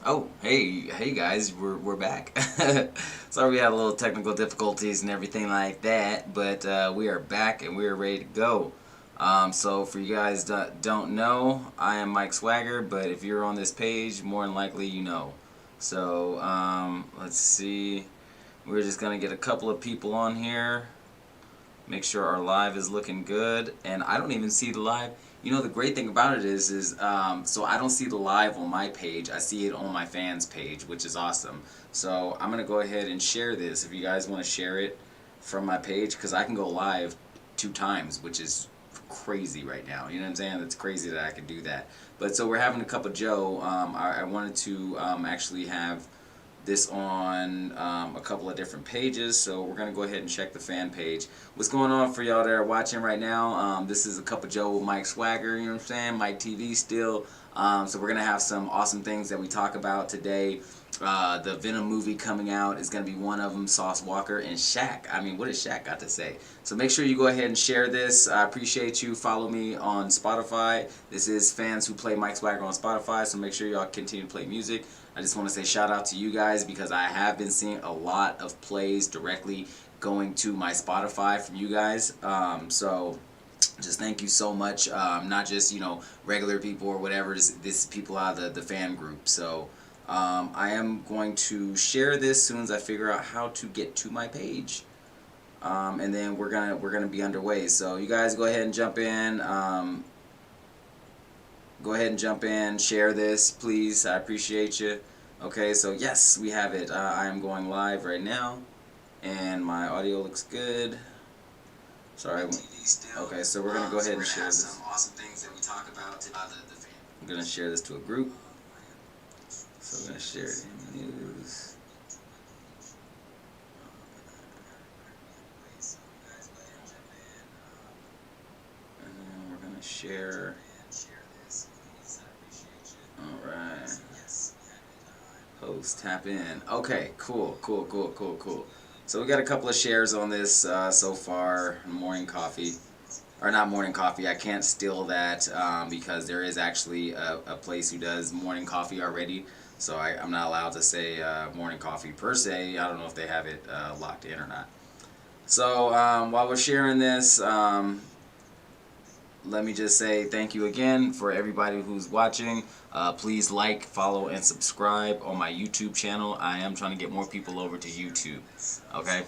Oh, hey guys, we're back. Sorry we had a little technical difficulties and everything like that, but we are back and we are ready to go. So for you guys that don't know, I am Mike Swagger, but if you're on this page, more than likely you know. So let's see. We're just gonna get a couple of people on here. Make sure our live is looking good, and I don't even see the live. You know, the great thing about it is so I don't see the live on my page. I see it on my fans page, which is awesome. So I'm gonna go ahead and share this if you guys want to share it from my page, because I can go live 2 times, which is crazy right now. You know what I'm saying? It's crazy that I could do that. But so we're having a cup of Joe. I wanted to actually have this on a couple of different pages, so we're gonna go ahead and check the fan page. What's going on for y'all that are watching right now? This is a cup of Joe with Mike Swagger, you know what I'm saying? Mike TV still. So we're gonna have some awesome things that we talk about today. The Venom movie coming out is going to be one of them. Sauce Walker and Shaq. I mean, what has Shaq got to say? So make sure you go ahead and share this. I appreciate you. Follow me on Spotify. This is Fans Who Play Mike Swagger on Spotify, so make sure y'all continue to play music. I just want to say shout out to you guys because I have been seeing a lot of plays directly going to my Spotify from you guys. So just thank you so much. Not just, regular people or whatever. This is people out of the fan group. So I am going to share this as soon as I figure out how to get to my page, and then we're gonna be underway. So you guys go ahead and jump in. Go ahead and jump in. Share this, please. I appreciate you. Okay, so yes, we have it. I am going live right now, and my audio looks good. Sorry. Okay, so we're gonna go ahead and share this. I'm gonna share this to a group. So I'm going to share it in the news. And then we're going to share. Alright. Post, tap in. Okay, cool. So we got a couple of shares on this so far. Morning coffee. Or not morning coffee, I can't steal that because there is actually a place who does morning coffee already. So I'm not allowed to say morning coffee per se. I don't know if they have it locked in or not. So while we're sharing this, let me just say thank you again for everybody who's watching. Please like, follow, and subscribe on my YouTube channel. I am trying to get more people over to YouTube. Okay.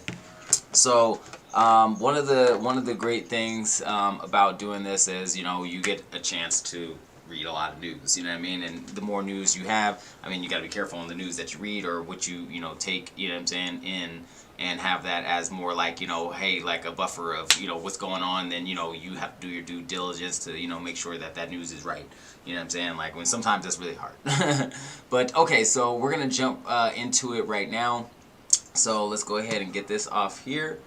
So one of the great things about doing this is you get a chance to read a lot of news, you know what I mean? And the more news you have, I mean, you got to be careful on the news that you read or what you take, you know what I'm saying, in, and have that as more like, hey, like a buffer of, what's going on. Then, you have to do your due diligence to, make sure that that news is right. You know what I'm saying? Like, when sometimes that's really hard. But, okay, so we're going to jump into it right now. So let's go ahead and get this off here.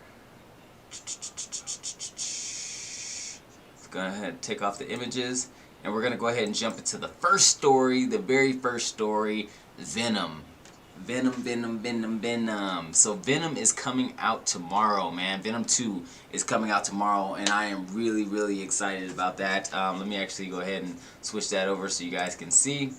Let's go ahead and take off the images. And we're going to go ahead and jump into the first story, the very first story, Venom. Venom. So Venom is coming out tomorrow, man. Venom 2 is coming out tomorrow, and I am really, really excited about that. Let me actually go ahead and switch that over so you guys can see.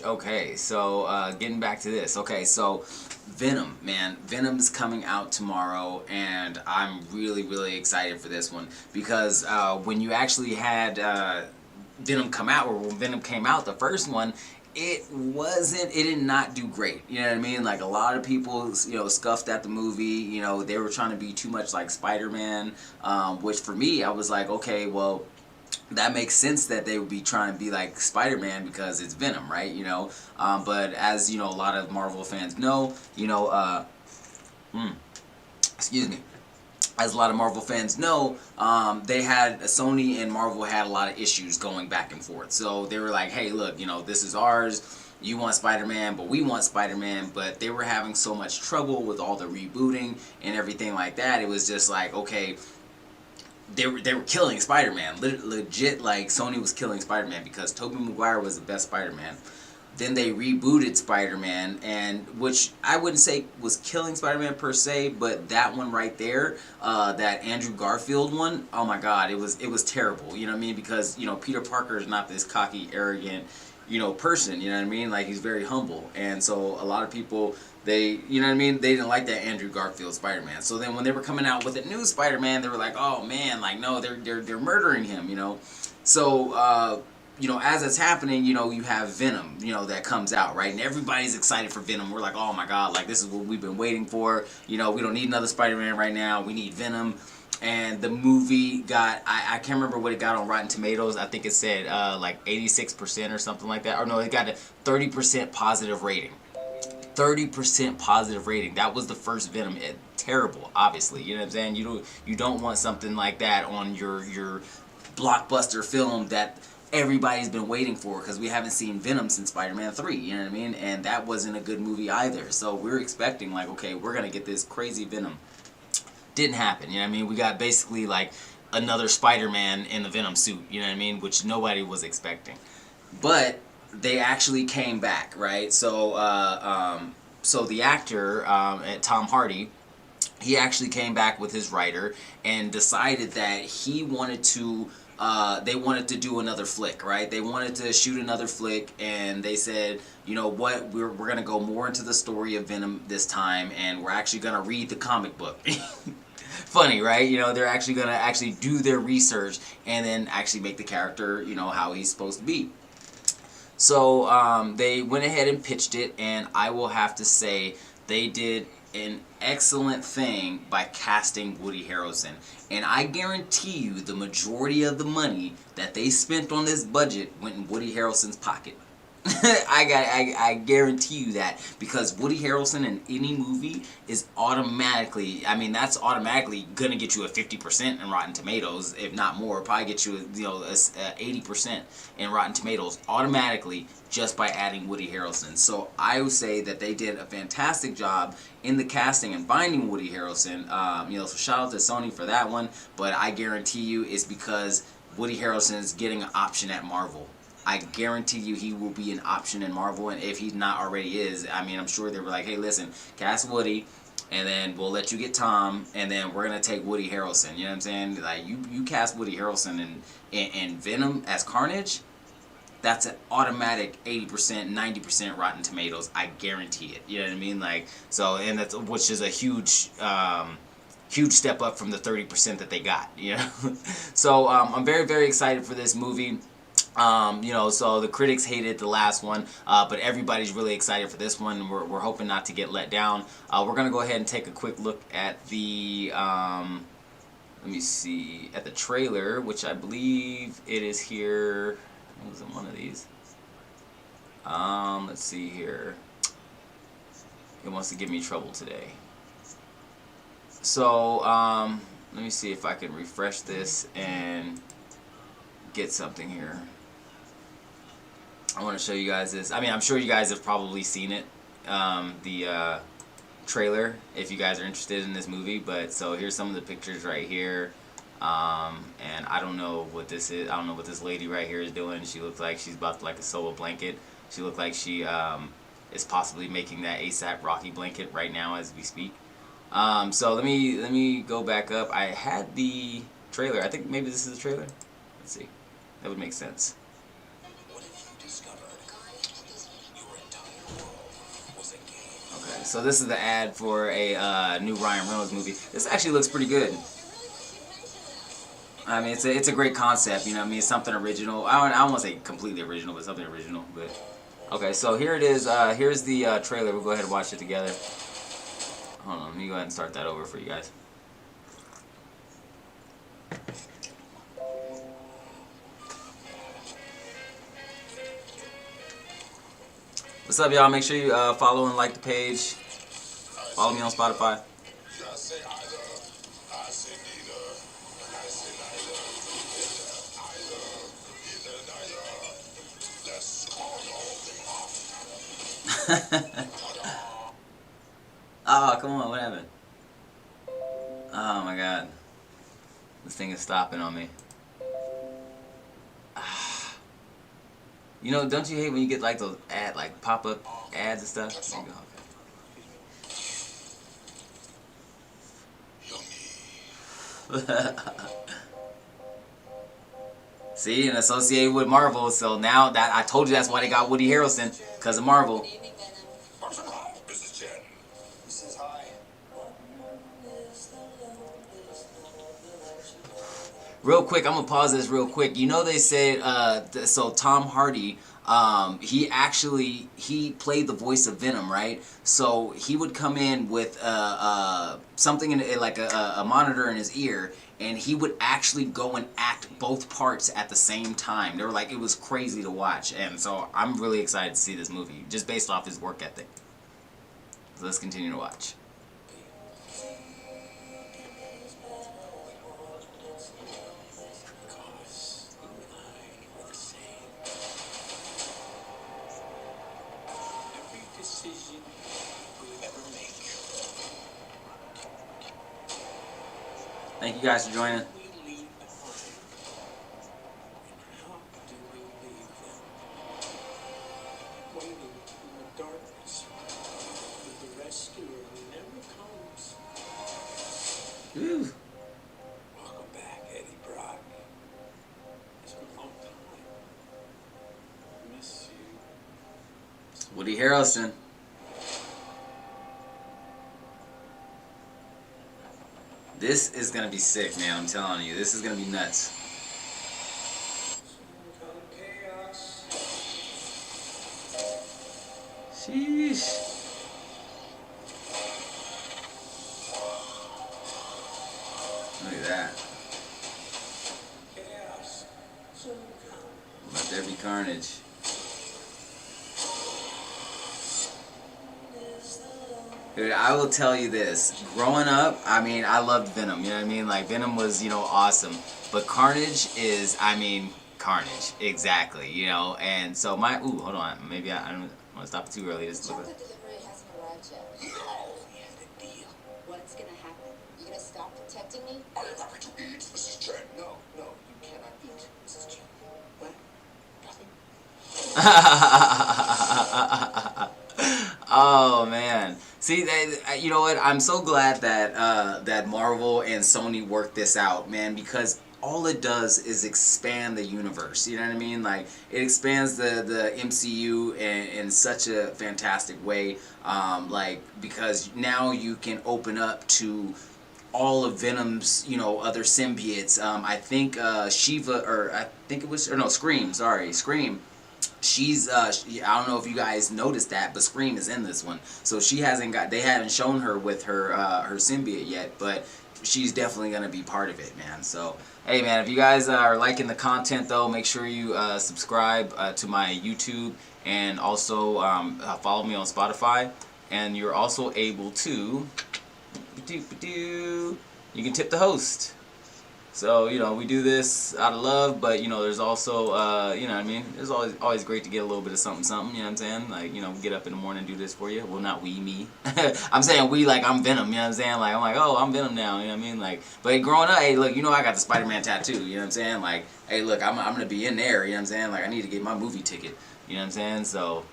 Okay, so getting back to this. Okay, so Venom, man. Venom's coming out tomorrow, and I'm really, really excited for this one because when you actually had Venom come out, or when Venom came out, the first one, it did not do great. You know what I mean? Like, a lot of people, scuffed at the movie. They were trying to be too much like Spider-Man, which for me, I was like, okay, well, that makes sense that they would be trying to be like Spider-Man because it's Venom, right? But as a lot of Marvel fans know, excuse me. As a lot of Marvel fans know, Sony and Marvel had a lot of issues going back and forth. So they were like, hey, look, this is ours. You want Spider-Man, but we want Spider-Man. But they were having so much trouble with all the rebooting and everything like that. It was just like, okay, they were killing Spider-Man. Legit, like, Sony was killing Spider-Man because Tobey Maguire was the best Spider-Man. then they rebooted Spider-Man, and which I wouldn't say was killing Spider-Man per se, but that one right there, that Andrew Garfield one, oh my God, it was terrible. You know what I mean? Because Peter Parker is not this cocky, arrogant, person. You know what I mean? Like, he's very humble, and so a lot of people, they, you know what I mean, they didn't like that Andrew Garfield Spider-Man. So then when they were coming out with a new Spider-Man, they were like, oh man, like no, they're murdering him. So. As it's happening, you have Venom, that comes out, right? And everybody's excited for Venom. We're like, oh my God, like this is what we've been waiting for. We don't need another Spider-Man right now. We need Venom. And the movie got, I can't remember what it got on Rotten Tomatoes. I think it said like 86% or something like that. Or no, it got a 30% positive rating. 30% positive rating. That was the first Venom. Terrible, obviously. You know what I'm saying? You don't want something like that on your blockbuster film that everybody's been waiting for, because we haven't seen Venom since Spider-Man 3, you know what I mean? And that wasn't a good movie either. So we're expecting, like, okay, we're going to get this crazy Venom. Didn't happen, you know what I mean? We got basically, like, another Spider-Man in the Venom suit, you know what I mean? Which nobody was expecting. But they actually came back, right? So, so the actor, Tom Hardy, he actually came back with his writer and decided that he wanted to they wanted to do another flick, right? They wanted to shoot another flick, and they said, you know what, we're going to go more into the story of Venom this time, and we're actually going to read the comic book. Funny, right? They're actually going to actually do their research and then actually make the character, how he's supposed to be. So they went ahead and pitched it, and I will have to say they did an excellent thing by casting Woody Harrelson. And I guarantee you the majority of the money that they spent on this budget went in Woody Harrelson's pocket. I guarantee you that, because Woody Harrelson in any movie is automatically, that's automatically gonna get you a 50% in Rotten Tomatoes, if not more. Probably get you a 80% in Rotten Tomatoes automatically, just by adding Woody Harrelson. So I would say that they did a fantastic job in the casting and finding Woody Harrelson. So shout out to Sony for that one, but I guarantee you it's because Woody Harrelson is getting an option at Marvel. I guarantee you he will be an option in Marvel, and if he not already is, I'm sure they were like, hey, listen, cast Woody, and then we'll let you get Tom, and then we're going to take Woody Harrelson. You know what I'm saying? Like, you cast Woody Harrelson in Venom as Carnage, that's an automatic 80%, 90% Rotten Tomatoes. I guarantee it. You know what I mean? Like, so, and that's, which is a huge step up from the 30% that they got, So, I'm very, very excited for this movie. So the critics hated the last one, but everybody's really excited for this one. We're hoping not to get let down. We're going to go ahead and take a quick look at the, let me see, at the trailer, which I believe it is here. Was it one of these? Let's see here. It wants to give me trouble today. So, let me see if I can refresh this and get something here. I want to show you guys this. I'm sure you guys have probably seen it, the trailer, if you guys are interested in this movie. But so here's some of the pictures right here, and I don't know what this is. I don't know what this lady right here is doing. She looks like she's about to like a sew a blanket. She looks like she is possibly making that ASAP Rocky blanket right now as we speak. So let me go back up. I had the trailer. I think maybe this is the trailer. Let's see. That would make sense. Okay, so this is the ad for a new Ryan Reynolds movie. This actually looks pretty good. It's a great concept, it's something original. I don't want to say completely original, but something original. But okay, so here it is. Here's the trailer. We'll go ahead and watch it together. Hold on, let me go ahead and start that over for you guys. What's up, y'all? Make sure you follow and like the page. Follow me on Spotify. Oh, come on, what happened? Oh my god. This thing is stopping on me. You know, don't you hate when you get like those like pop up ads and stuff? There you go. Okay. See, and associated with Marvel, so now that I told you that's why they got Woody Harrelson, because of Marvel. Good evening, Venom. Mrs. Chen. Mrs. Hi. Real quick, I'm gonna pause this real quick. You know they said so Tom Hardy, he played the voice of Venom, right? So he would come in with something in like a monitor in his ear, and he would actually go and act both parts at the same time. They were like, it was crazy to watch, and so I'm really excited to see this movie just based off his work ethic. So let's continue to watch. Decision we'll ever make. Thank you guys for joining. We leave behind. And how do we leave them? Waiting in the darkness, but the rescuer never comes. Woo. Welcome back, Eddie Brock. It's been a long time. Miss you. Woody Harrelson. This is gonna be sick, man. I'm telling you, this is gonna be nuts. Sheesh. Look at that. Chaos. Let there be carnage. Dude, I will tell you this. Growing up, I mean, I loved Venom. You know what I mean? Like, Venom was, you know, awesome. But Carnage is, I mean, Carnage. Exactly, you know? And so my... Ooh, hold on. Maybe I don't want to stop it too early. Just look Chocolate delivery hasn't arrived yet. No, we had a deal. What's gonna happen? You gonna stop protecting me? I am happy to eat, Mrs. Chen. No, you cannot eat, Mrs. Chen. What? Nothing? Oh man! See, you know what? I'm so glad that that Marvel and Sony worked this out, man. Because all it does is expand the universe. You know what I mean? Like, it expands the MCU in such a fantastic way. Like, because now you can open up to all of Venom's, you know, other symbiotes. I think Shiva, or I think it was, or no, Scream. Sorry, Scream. She's I don't know if you guys noticed that, but Scream is in this one, so she hasn't got, they haven't shown her with her her symbiote yet, but she's definitely gonna be part of it, man. So hey, man, if you guys are liking the content though, make sure you subscribe to my YouTube, and also follow me on Spotify, and you're also able to you can tip the host. So, you know, we do this out of love, but, you know, there's also, you know what I mean? It's always great to get a little bit of something, you know what I'm saying? Like, you know, get up in the morning and do this for you. Well, not we, me. I'm saying we, like, I'm Venom, you know what I'm saying? Like, I'm like, oh, I'm Venom now, you know what I mean? Like, but growing up, hey, look, you know, I got the Spider-Man tattoo, you know what I'm saying? Like, hey, look, I'm going to be in there, you know what I'm saying? Like, I need to get my movie ticket, you know what I'm saying? So,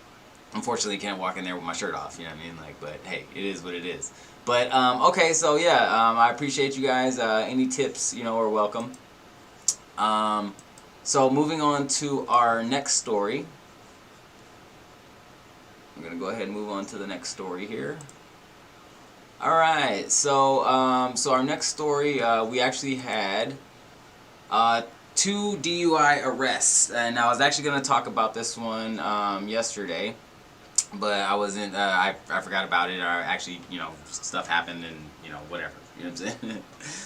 unfortunately, can't walk in there with my shirt off, you know what I mean? Like, but hey, it is what it is. But okay, so yeah, I appreciate you guys. Any tips, you know, are welcome. So moving on to our next story. I'm gonna go ahead and move on to the next story here. All right, so so our next story, we actually had 2 DUI arrests, and I was actually gonna talk about this one yesterday. But I wasn't, I forgot about it, or actually, you know, stuff happened and, you know, whatever, you know what I'm saying?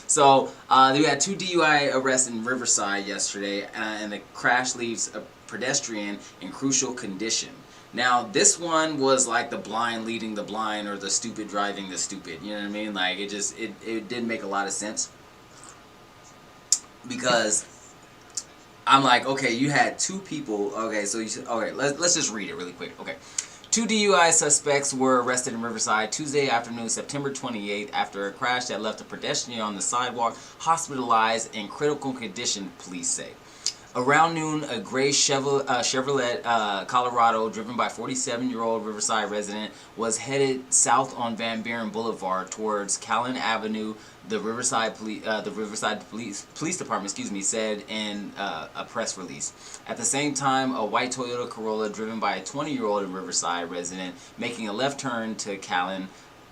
So, we had 2 DUI arrests in Riverside yesterday, and the crash leaves a pedestrian in crucial condition. Now, this one was like the blind leading the blind, or the stupid driving the stupid, you know what I mean? Like, it just, it didn't make a lot of sense. Because I'm like, okay, you had 2 people, okay, so you said, okay, let's just read it really quick, okay. 2 DUI suspects were arrested in Riverside Tuesday afternoon, September 28th, after a crash that left a pedestrian on the sidewalk hospitalized in critical condition, police say. Around noon, a gray Chevrolet Colorado, driven by 47-year-old Riverside resident, was headed south on Van Buren Boulevard towards Callan Avenue. The Riverside Police Department, said in a press release. At the same time, a white Toyota Corolla, driven by a 20-year-old Riverside resident, making a left turn to Callan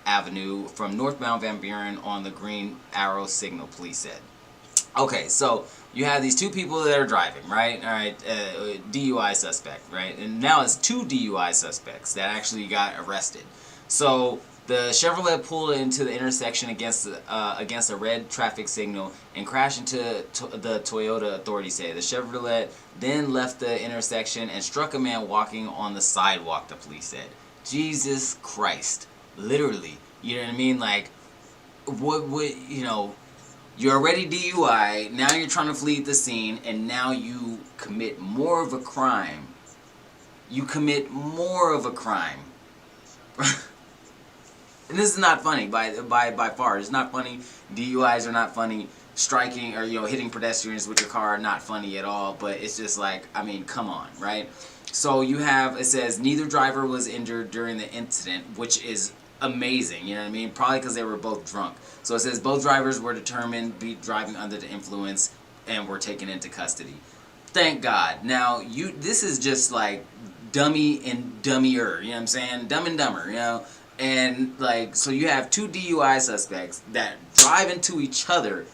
Avenue from northbound Van Buren on the green arrow signal, police said. Okay, so you have these two people that are driving, right? All right, DUI suspect, right? And now it's two DUI suspects that actually got arrested. So the Chevrolet pulled into the intersection against a red traffic signal and crashed into the Toyota, authorities say. The Chevrolet then left the intersection and struck a man walking on the sidewalk, the police said. Jesus Christ. Literally. You know what I mean? Like, you're already DUI, now you're trying to flee the scene, and now you commit more of a crime. You commit more of a crime. And this is not funny by far. It's not funny. DUIs are not funny. Striking or hitting pedestrians with your car are not funny at all. But it's just like, I mean, come on, right? So you have, it says neither driver was injured during the incident, which is amazing. You know what I mean? Probably because they were both drunk. So it says both drivers were determined to be driving under the influence and were taken into custody. Thank God. Now this is just like dummy and dummier. You know what I'm saying? Dumb and dumber. And like, so you have two DUI suspects that drive into each other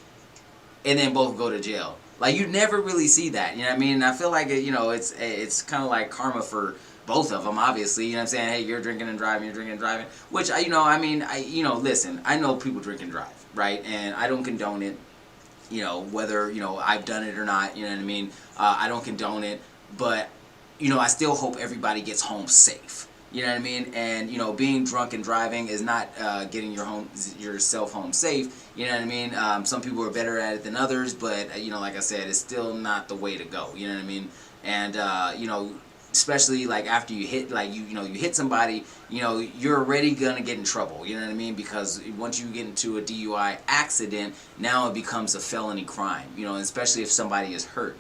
and then both go to jail. Like, you never really see that, you know what I mean? And I feel like it's kind of like karma for both of them, obviously. You know what I'm saying? Hey, you're drinking and driving, which listen, I know people drink and drive, right? And I don't condone it, whether I've done it or not, you know what I mean? I don't condone it, but I still hope everybody gets home safe. You know what I mean? And, being drunk and driving is not getting yourself home safe. You know what I mean? Some people are better at it than others, but, like I said, it's still not the way to go. You know what I mean? And, especially, like, after you hit, like, you hit somebody, you're already going to get in trouble. You know what I mean? Because once you get into a DUI accident, now it becomes a felony crime, especially if somebody is hurt.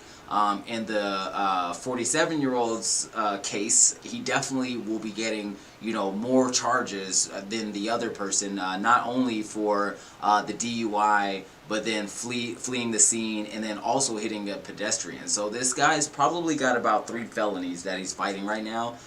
In the 47-year-old's case, he definitely will be getting, more charges than the other person, not only for the DUI, but then fleeing the scene and then also hitting a pedestrian. So this guy's probably got about 3 felonies that he's fighting right now.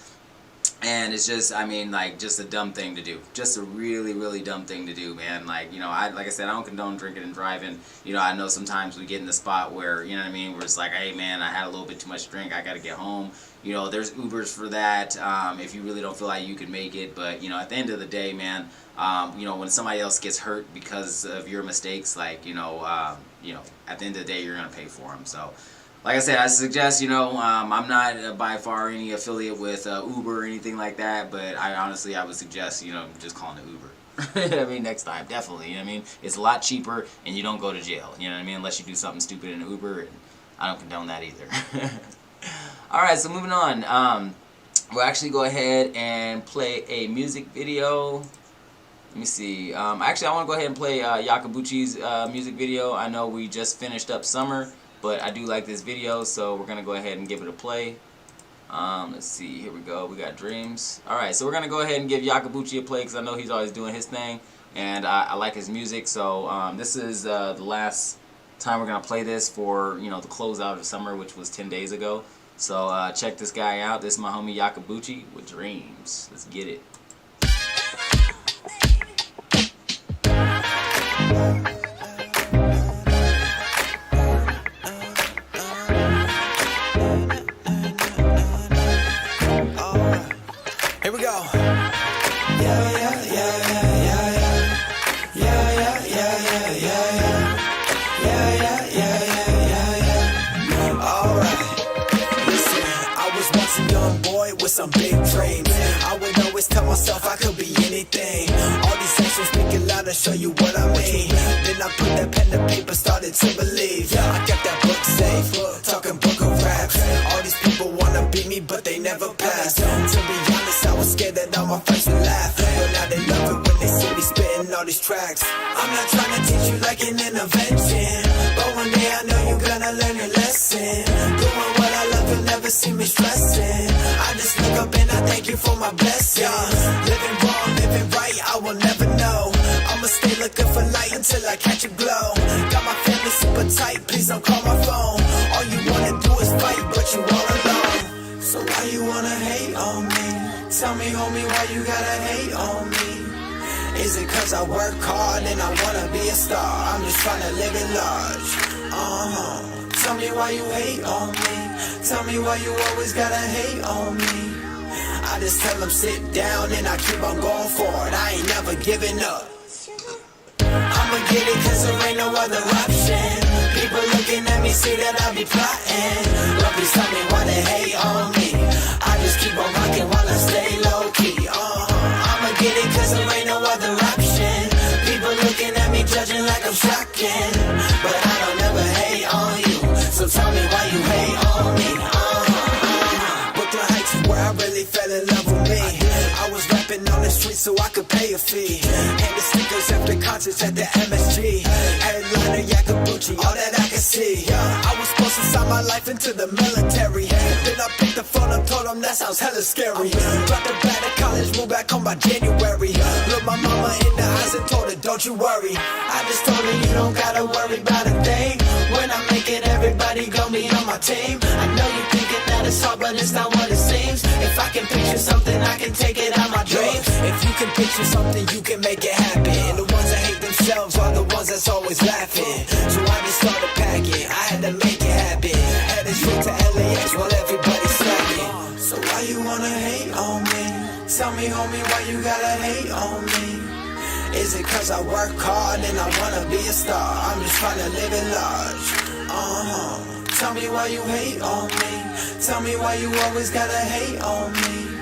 And it's just, I mean, like, just a dumb thing to do. Just a really, really dumb thing to do, man. Like, like I said, I don't condone drinking and driving. I know sometimes we get in the spot where, you know what I mean, where it's like, hey, man, I had a little bit too much to drink. I got to get home. There's Ubers for that if you really don't feel like you can make it. But, at the end of the day, man, when somebody else gets hurt because of your mistakes, like, at the end of the day, you're going to pay for them. So, like I said, I suggest, I'm not by far any affiliate with Uber or anything like that, but I would suggest, just calling the Uber. I mean, next time, definitely. You know what I mean? It's a lot cheaper, and you don't go to jail. You know what I mean? Unless you do something stupid in Uber, and I don't condone that either. All right, so moving on. We'll actually go ahead and play a music video. Let me see. Actually, I want to go ahead and play Yakabuchi's music video. I know we just finished up summer, but I do like this video, so we're going to go ahead and give it a play. Let's see. Here we go. We got Dreams. Alright, so we're going to go ahead and give Yakabuchi a play because I know he's always doing his thing, and I like his music. So this is the last time we're going to play this for, the closeout of summer, which was 10 days ago. So check this guy out. This is my homie Yakabuchi with Dreams. Let's get it. Here we go. Yeah, yeah, yeah, yeah, yeah, yeah. Yeah, yeah, yeah, yeah, yeah, yeah. Yeah, yeah, yeah, yeah, yeah, yeah. Alright. Listen, I was once a young boy with some big dreams. I would always tell myself I could be anything. All these actions speaking loud to show you what I mean. Then I put that pen to paper, started to believe. Yeah, I got that book safe, talking book of raps. All these people wanna beat me, but they never pass. To be honest, I was scared that all my friends would laugh, but now they love it when they see me spitting all these tracks. I'm not trying to teach you like an intervention, but one day I know you're gonna learn your lesson. Go on stressing. I just look up and I thank you for my blessings. Living wrong, living right, I will never know. I'ma stay looking for light until I catch a glow. Got my family super tight, please don't call my phone. All you wanna do is fight, but you all alone. So why you wanna hate on me? Tell me, homie, why you gotta hate on me? Is it cause I work hard and I wanna be a star? I'm just trying to live it large. Tell me why you hate on me. Tell me why you always gotta hate on me. I just tell them sit down and I keep on going forward. I ain't never giving up. I'ma get it cause there ain't no other option. People looking at me see that I be plotting. Love tell me why they hate on me. I just keep on rocking while I stay low key. I'ma get it cause there ain't no other option. People looking at me judging like I'm shocking. But I don't ever hate on you. So tell me why you hate on me. Brooklyn Heights is where I really fell in love with me. I was rapping on the street so I could pay a fee. Handed stickers after concerts at the MSG. Headliner Yakabuchi, all that I could see. I was supposed to sign my life into the military. Then I picked the phone up, told them that sounds hella scary. Dropped a bag at college, moved back home by January. Looked my mama in the eyes and told her, don't you worry. I just told her you don't gotta worry about a thing. When I make it, everybody gon' be on my team. I know you thinking that it's hard, but it's not what it seems. If I can picture something, I can take it out my dreams. If you can picture something, you can make it happen. The ones that hate themselves are the ones that's always laughing. So I just started packing, I had to make it happen. Headed straight to LAX while everybody's slacking. So why you wanna hate on me? Tell me, homie, why you gotta hate on me? Is it cause I work hard and I wanna be a star? I'm just trying to live it large. Tell me why you hate on me. Tell me why you always gotta hate on me.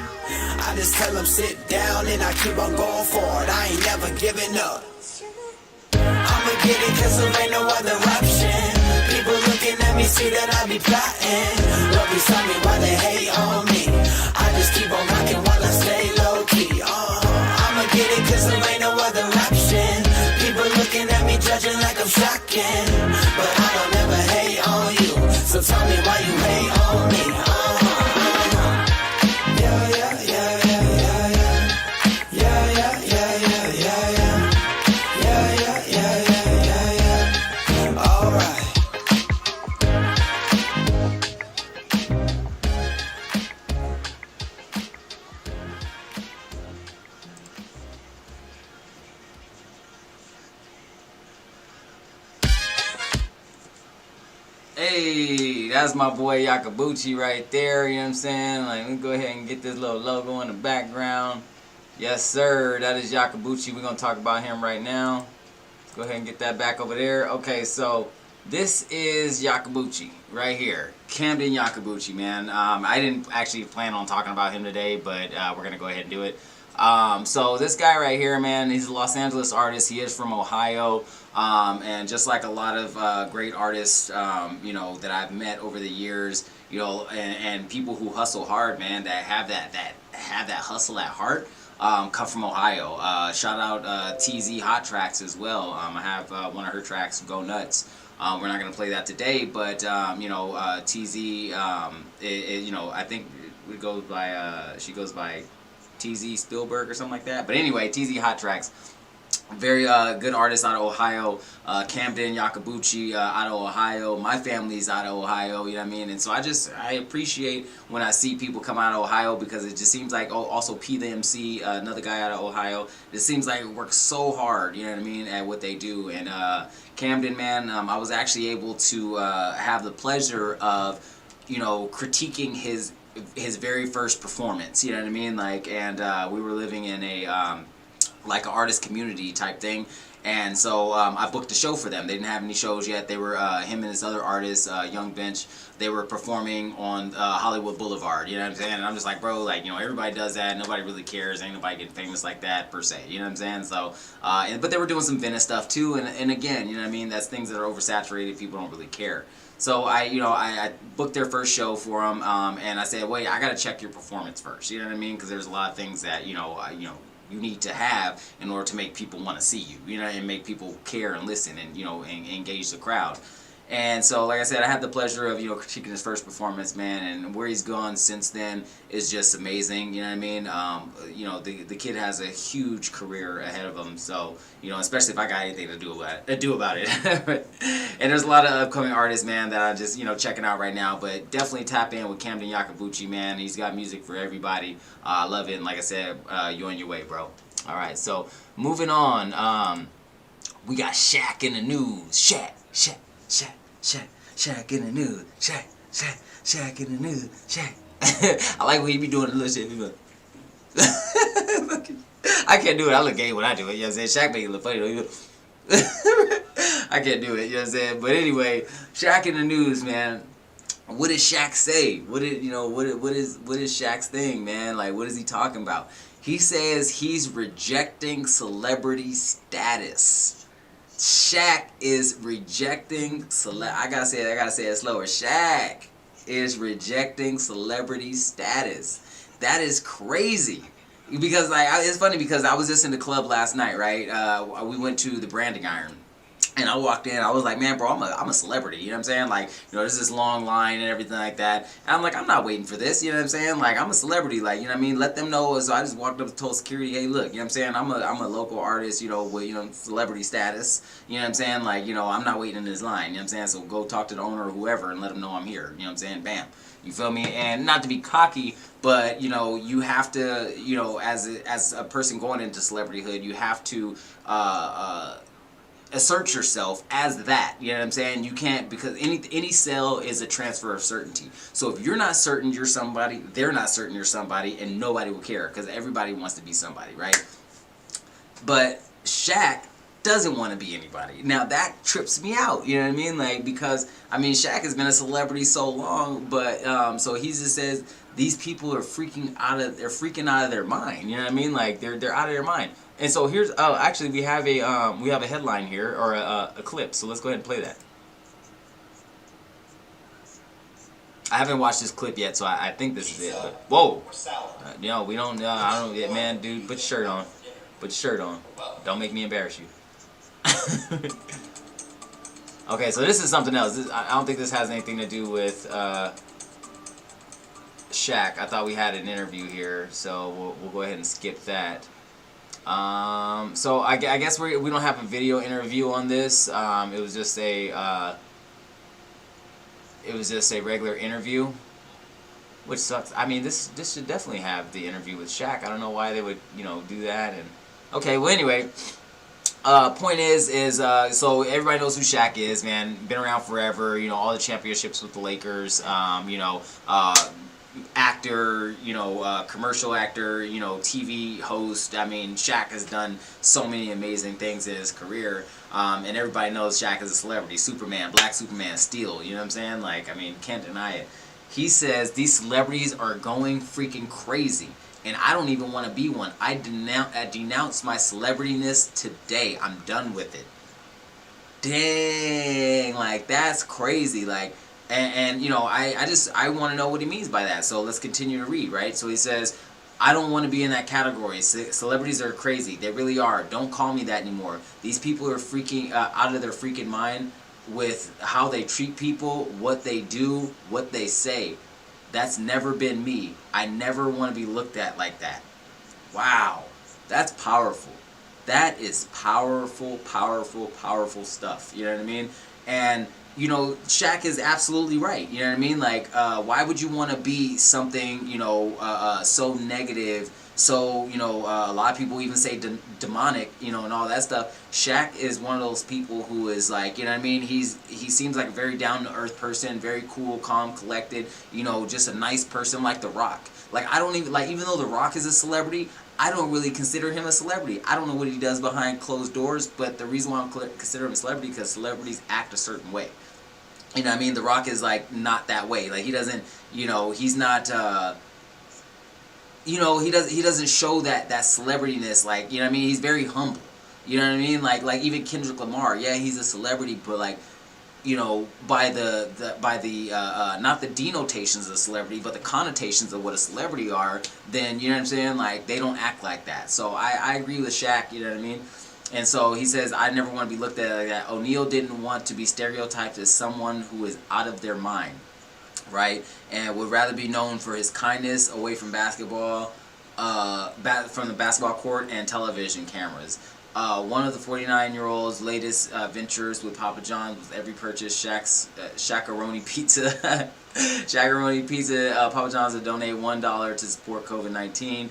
I just tell them sit down and I keep on going forward. I ain't never giving up. I'ma get it cause there ain't no other option. People looking at me see that I be plotting. Love me, tell me why they hate on me. I just keep on rocking while I stay low key. I'ma get it cause there ain't no other option. People looking at me judging like I'm shocking. But I don't ever hate on you. So tell me why you hate on me. Yeah, yeah, yeah, yeah, yeah, yeah. Yeah, yeah, yeah, yeah, yeah, yeah. Yeah, yeah, yeah, yeah, yeah, yeah. Alright. Hey, that's my boy Yakabuchi right there, you know what I'm saying? Like, let me go ahead and get this little logo in the background. Yes, sir, that is Yakabuchi. We're going to talk about him right now. Let's go ahead and get that back over there. Okay, so this is Yakabuchi right here. Camden Yakabuchi, man. I didn't actually plan on talking about him today, but we're going to go ahead and do it. So this guy right here, man, he's a Los Angeles artist. He is from Ohio. And just like a lot of great artists, you know, that I've met over the years, you know, and people who hustle hard, man, that have that hustle at heart, come from Ohio. Shout out TZ Hot Tracks as well. I have one of her tracks, Go Nuts. We're not gonna play that today, but you know, TZ, you know, I think it goes by she goes by TZ Spielberg or something like that. But anyway, TZ Hot Tracks. Very good artist out of Ohio. Camden Yakabuchi out of Ohio. My family's out of Ohio, you know what I mean? And so I appreciate when I see people come out of Ohio, because it just seems like, oh, also P the MC, another guy out of Ohio, it seems like it works so hard, you know what I mean, at what they do. And Camden, man, I was actually able to have the pleasure of, you know, critiquing his very first performance, you know what I mean? Like, and we were living in a like an artist community type thing, and so I booked a show for them. They didn't have any shows yet. They were him and his other artist, Young Bench. They were performing on Hollywood Boulevard. You know what I'm saying? And I'm just like, bro, like, you know, everybody does that. Nobody really cares. Ain't nobody getting famous like that per se. You know what I'm saying? So, but they were doing some Venice stuff too. And again, you know what I mean? That's things that are oversaturated. People don't really care. So I booked their first show for them, and I said, wait, I gotta check your performance first. You know what I mean? Because there's a lot of things that you need to have in order to make people want to see you, you know, and make people care and listen and, you know, and engage the crowd. And so, like I said, I had the pleasure of, critiquing his first performance, man, and where he's gone since then is just amazing. You know what I mean? The kid has a huge career ahead of him. So, especially if I got anything to do about it. And there's a lot of upcoming artists, man, that I'm just, checking out right now. But definitely tap in with Camden Yakabuchi, man. He's got music for everybody. I love it. And like I said, you on your way, bro. All right, so moving on. We got Shaq in the news. Shaq in the news. Shaq in the news. Shaq. I like when he be doing the little shit. I can't do it. I look gay when I do it. You know what I'm saying? Shaq make it look funny though. I can't do it. You know what I'm saying? But anyway, Shaq in the news, man. What did Shaq say? What is Shaq's thing, man? Like, what is he talking about? He says he's rejecting celebrity status. Shaq is rejecting I gotta say it slower. Shaq is rejecting celebrity status. That is crazy. Because it's funny because I was just in the club last night, right? We went to the Branding Iron. And I walked in, I was like, man, bro, I'm a celebrity, you know what I'm saying? Like, there's this long line and everything like that. And I'm like, I'm not waiting for this, you know what I'm saying? Like, I'm a celebrity, like, you know what I mean? Let them know. So I just walked up and told security, hey, look, you know what I'm saying? I'm a local artist, with, celebrity status, you know what I'm saying? Like, I'm not waiting in this line, you know what I'm saying? So go talk to the owner or whoever and let them know I'm here, you know what I'm saying? Bam. You feel me? And not to be cocky, but, you have to, as a person going into celebrityhood, you have to, assert yourself as that, you know what I'm saying? You can't, because any sale is a transfer of certainty. So if you're not certain you're somebody, they're not certain you're somebody, and nobody will care because everybody wants to be somebody, right? But Shaq doesn't want to be anybody. Now that trips me out, you know what I mean? Like, because Shaq has been a celebrity so long, but so he just says these people are freaking out of their mind, you know what I mean? Like they're out of their mind. And so here's actually we have a headline here, or a clip. So let's go ahead and play that. I haven't watched this clip yet, so I think this is it. But whoa, we don't. I don't. Yeah, man, dude, put your shirt on. Put your shirt on. Don't make me embarrass you. Okay, so this is something else. I don't think this has anything to do with Shaq. I thought we had an interview here, so we'll go ahead and skip that. So I guess we don't have a video interview on this. It was just a regular interview, which sucks. This should definitely have the interview with Shaq. I don't know why they would do that. And okay, well anyway, point is so everybody knows who Shaq is, man. Been around forever. All the championships with the Lakers. Actor, commercial actor, TV host. Shaq has done so many amazing things in his career, and everybody knows Shaq is a celebrity. Superman, Black Superman, Steel, you know what I'm saying? Like, can't deny it. He says these celebrities are going freaking crazy, and I don't even want to be one. I denounce my celebrityness today. I'm done with it. Dang, like, that's crazy, like. And I want to know what he means by that. So let's continue to read, right? So he says, I don't want to be in that category. Celebrities are crazy. They really are. Don't call me that anymore. These people are freaking out of their freaking mind with how they treat people, what they do, what they say. That's never been me. I never want to be looked at like that. Wow. That's powerful. That is powerful, powerful, powerful stuff. You know what I mean? And Shaq is absolutely right. You know what I mean? Like, why would you want to be something, so negative? So, a lot of people even say demonic, and all that stuff. Shaq is one of those people who is like, you know what I mean? He seems like a very down-to-earth person, very cool, calm, collected, just a nice person like The Rock. Like, I don't even, like, even though The Rock is a celebrity, I don't really consider him a celebrity. I don't know what he does behind closed doors, but the reason why I consider him a celebrity is because celebrities act a certain way. You know what I mean? The Rock is, like, not that way. Like, he doesn't, he's not, he doesn't show that celebrityness. Like, you know what I mean? He's very humble. You know what I mean? Like even Kendrick Lamar, yeah, he's a celebrity, but like, by the not the denotations of a celebrity, but the connotations of what a celebrity are, then, you know what I'm saying? Like, they don't act like that. So I agree with Shaq, you know what I mean? And so he says, I never want to be looked at like that. O'Neal didn't want to be stereotyped as someone who is out of their mind, right? And would rather be known for his kindness away from basketball, from the basketball court and television cameras. One of the 49-year-old's latest ventures with Papa John's was every purchase Shaq-a-roni pizza. Shaq-a-roni pizza. Papa John's will donate $1 to support COVID-19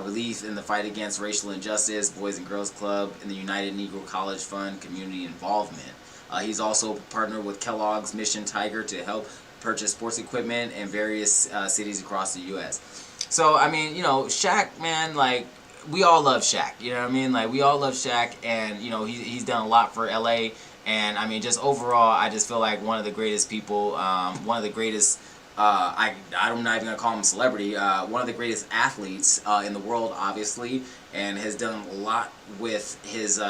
relief in the fight against racial injustice, Boys and Girls Club, and the United Negro College Fund community involvement. He's also partnered with Kellogg's Mission Tiger to help purchase sports equipment in various cities across the U.S. So, I mean, you know, Shaq, man, like, we all love Shaq, you know what I mean? Like, we all love Shaq, and, you know, he's done a lot for LA, and, I mean, just overall, I just feel like one of the greatest people, one of the greatest, I'm not even going to call him a celebrity, one of the greatest athletes in the world, obviously, and has done a lot with his,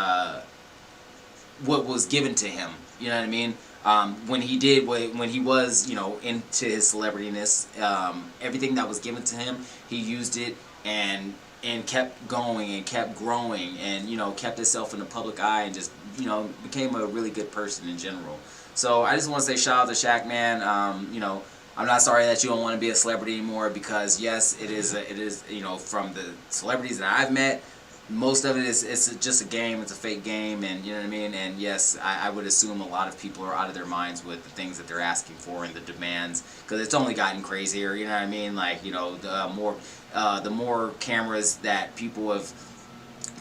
what was given to him, you know what I mean? When he was, you know, into his celebrityness, everything that was given to him, he used it and kept going and kept growing and, you know, kept himself in the public eye and just, you know, became a really good person in general. So I just want to say shout out to Shaq, man. You know, I'm not sorry that you don't want to be a celebrity anymore, because yes, it is, you know, from the celebrities that I've met, most of it is, it's just a game, it's a fake game, and you know what I mean. And yes, I would assume a lot of people are out of their minds with the things that they're asking for and the demands, because it's only gotten crazier, you know what I mean. Like, you know, the more cameras that people have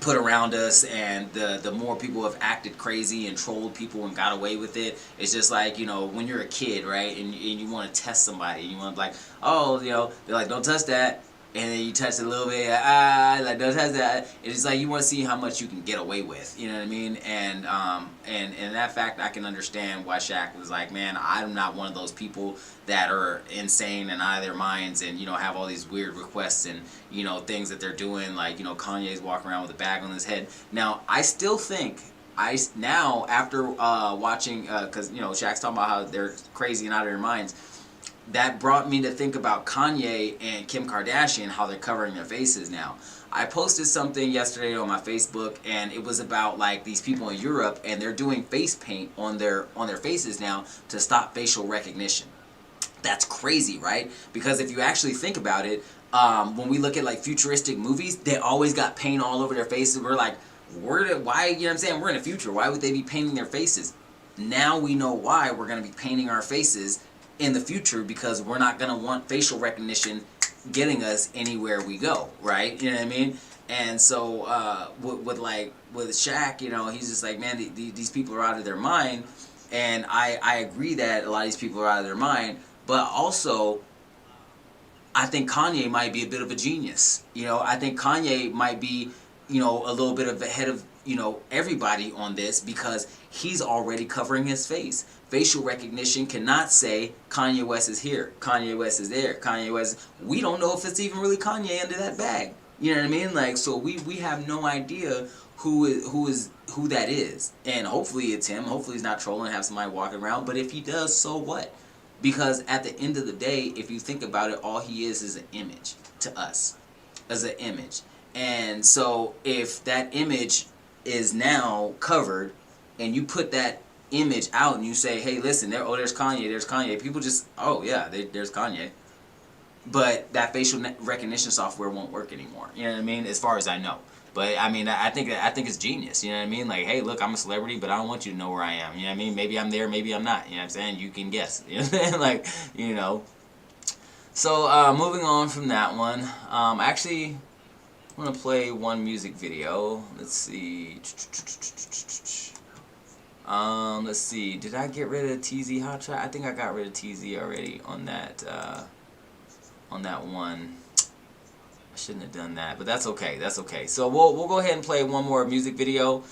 put around us, and the more people have acted crazy and trolled people and got away with it. It's just like, you know, when you're a kid, right, and you want to test somebody, and you want to, like, oh, you know, they're like, don't touch that. And then you touch it a little bit, like, don't touch that. It's like you want to see how much you can get away with, you know what I mean? And that fact, I can understand why Shaq was like, man, I'm not one of those people that are insane and out of their minds and, you know, have all these weird requests and, you know, things that they're doing, like, you know, Kanye's walking around with a bag on his head. Now, I still think, now, after watching, because, you know, Shaq's talking about how they're crazy and out of their minds, that brought me to think about Kanye and Kim Kardashian, how they're covering their faces now. I posted something yesterday on my Facebook, and it was about, like, these people in Europe, and they're doing face paint on their faces now to stop facial recognition. That's crazy, right? Because if you actually think about it, when we look at, like, futuristic movies, they always got paint all over their faces. We're like, why, you know what I'm saying? We're in the future. Why would they be painting their faces? Now we know why we're going to be painting our faces in the future, because we're not going to want facial recognition getting us anywhere we go, right? You know what I mean? And so with Shaq, you know, he's just like, man, these people are out of their mind. And I agree that a lot of these people are out of their mind, but also I think Kanye might be a bit of a genius. You know, I think Kanye might be, you know, a little bit of ahead of, you know, everybody on this, because he's already covering his face. Facial recognition cannot say Kanye West is here, Kanye West is there, Kanye West. We don't know if it's even really Kanye under that bag. You know what I mean? Like, so we have no idea who that is. And hopefully it's him. Hopefully he's not trolling and have somebody walking around. But if he does, so what? Because at the end of the day, if you think about it, all he is an image to us, as an image. And so if that image is now covered, and you put that image out and you say, hey, listen, there's Kanye, people just, oh yeah, there's Kanye. But that facial recognition software won't work anymore, you know what I mean, as far as I know. But I mean, I think it's genius, you know what I mean? Like, hey, look, I'm a celebrity, but I don't want you to know where I am, you know what I mean? Maybe I'm there, maybe I'm not, you know what I'm saying? You can guess, you know what I'm saying? Like, you know. So moving on from that one, actually, I'm gonna play one music video. Let's see. Let's see. Did I get rid of TZ Hot Shot? I think I got rid of TZ already on that one. I shouldn't have done that, but that's okay. That's okay. So we'll go ahead and play one more music video.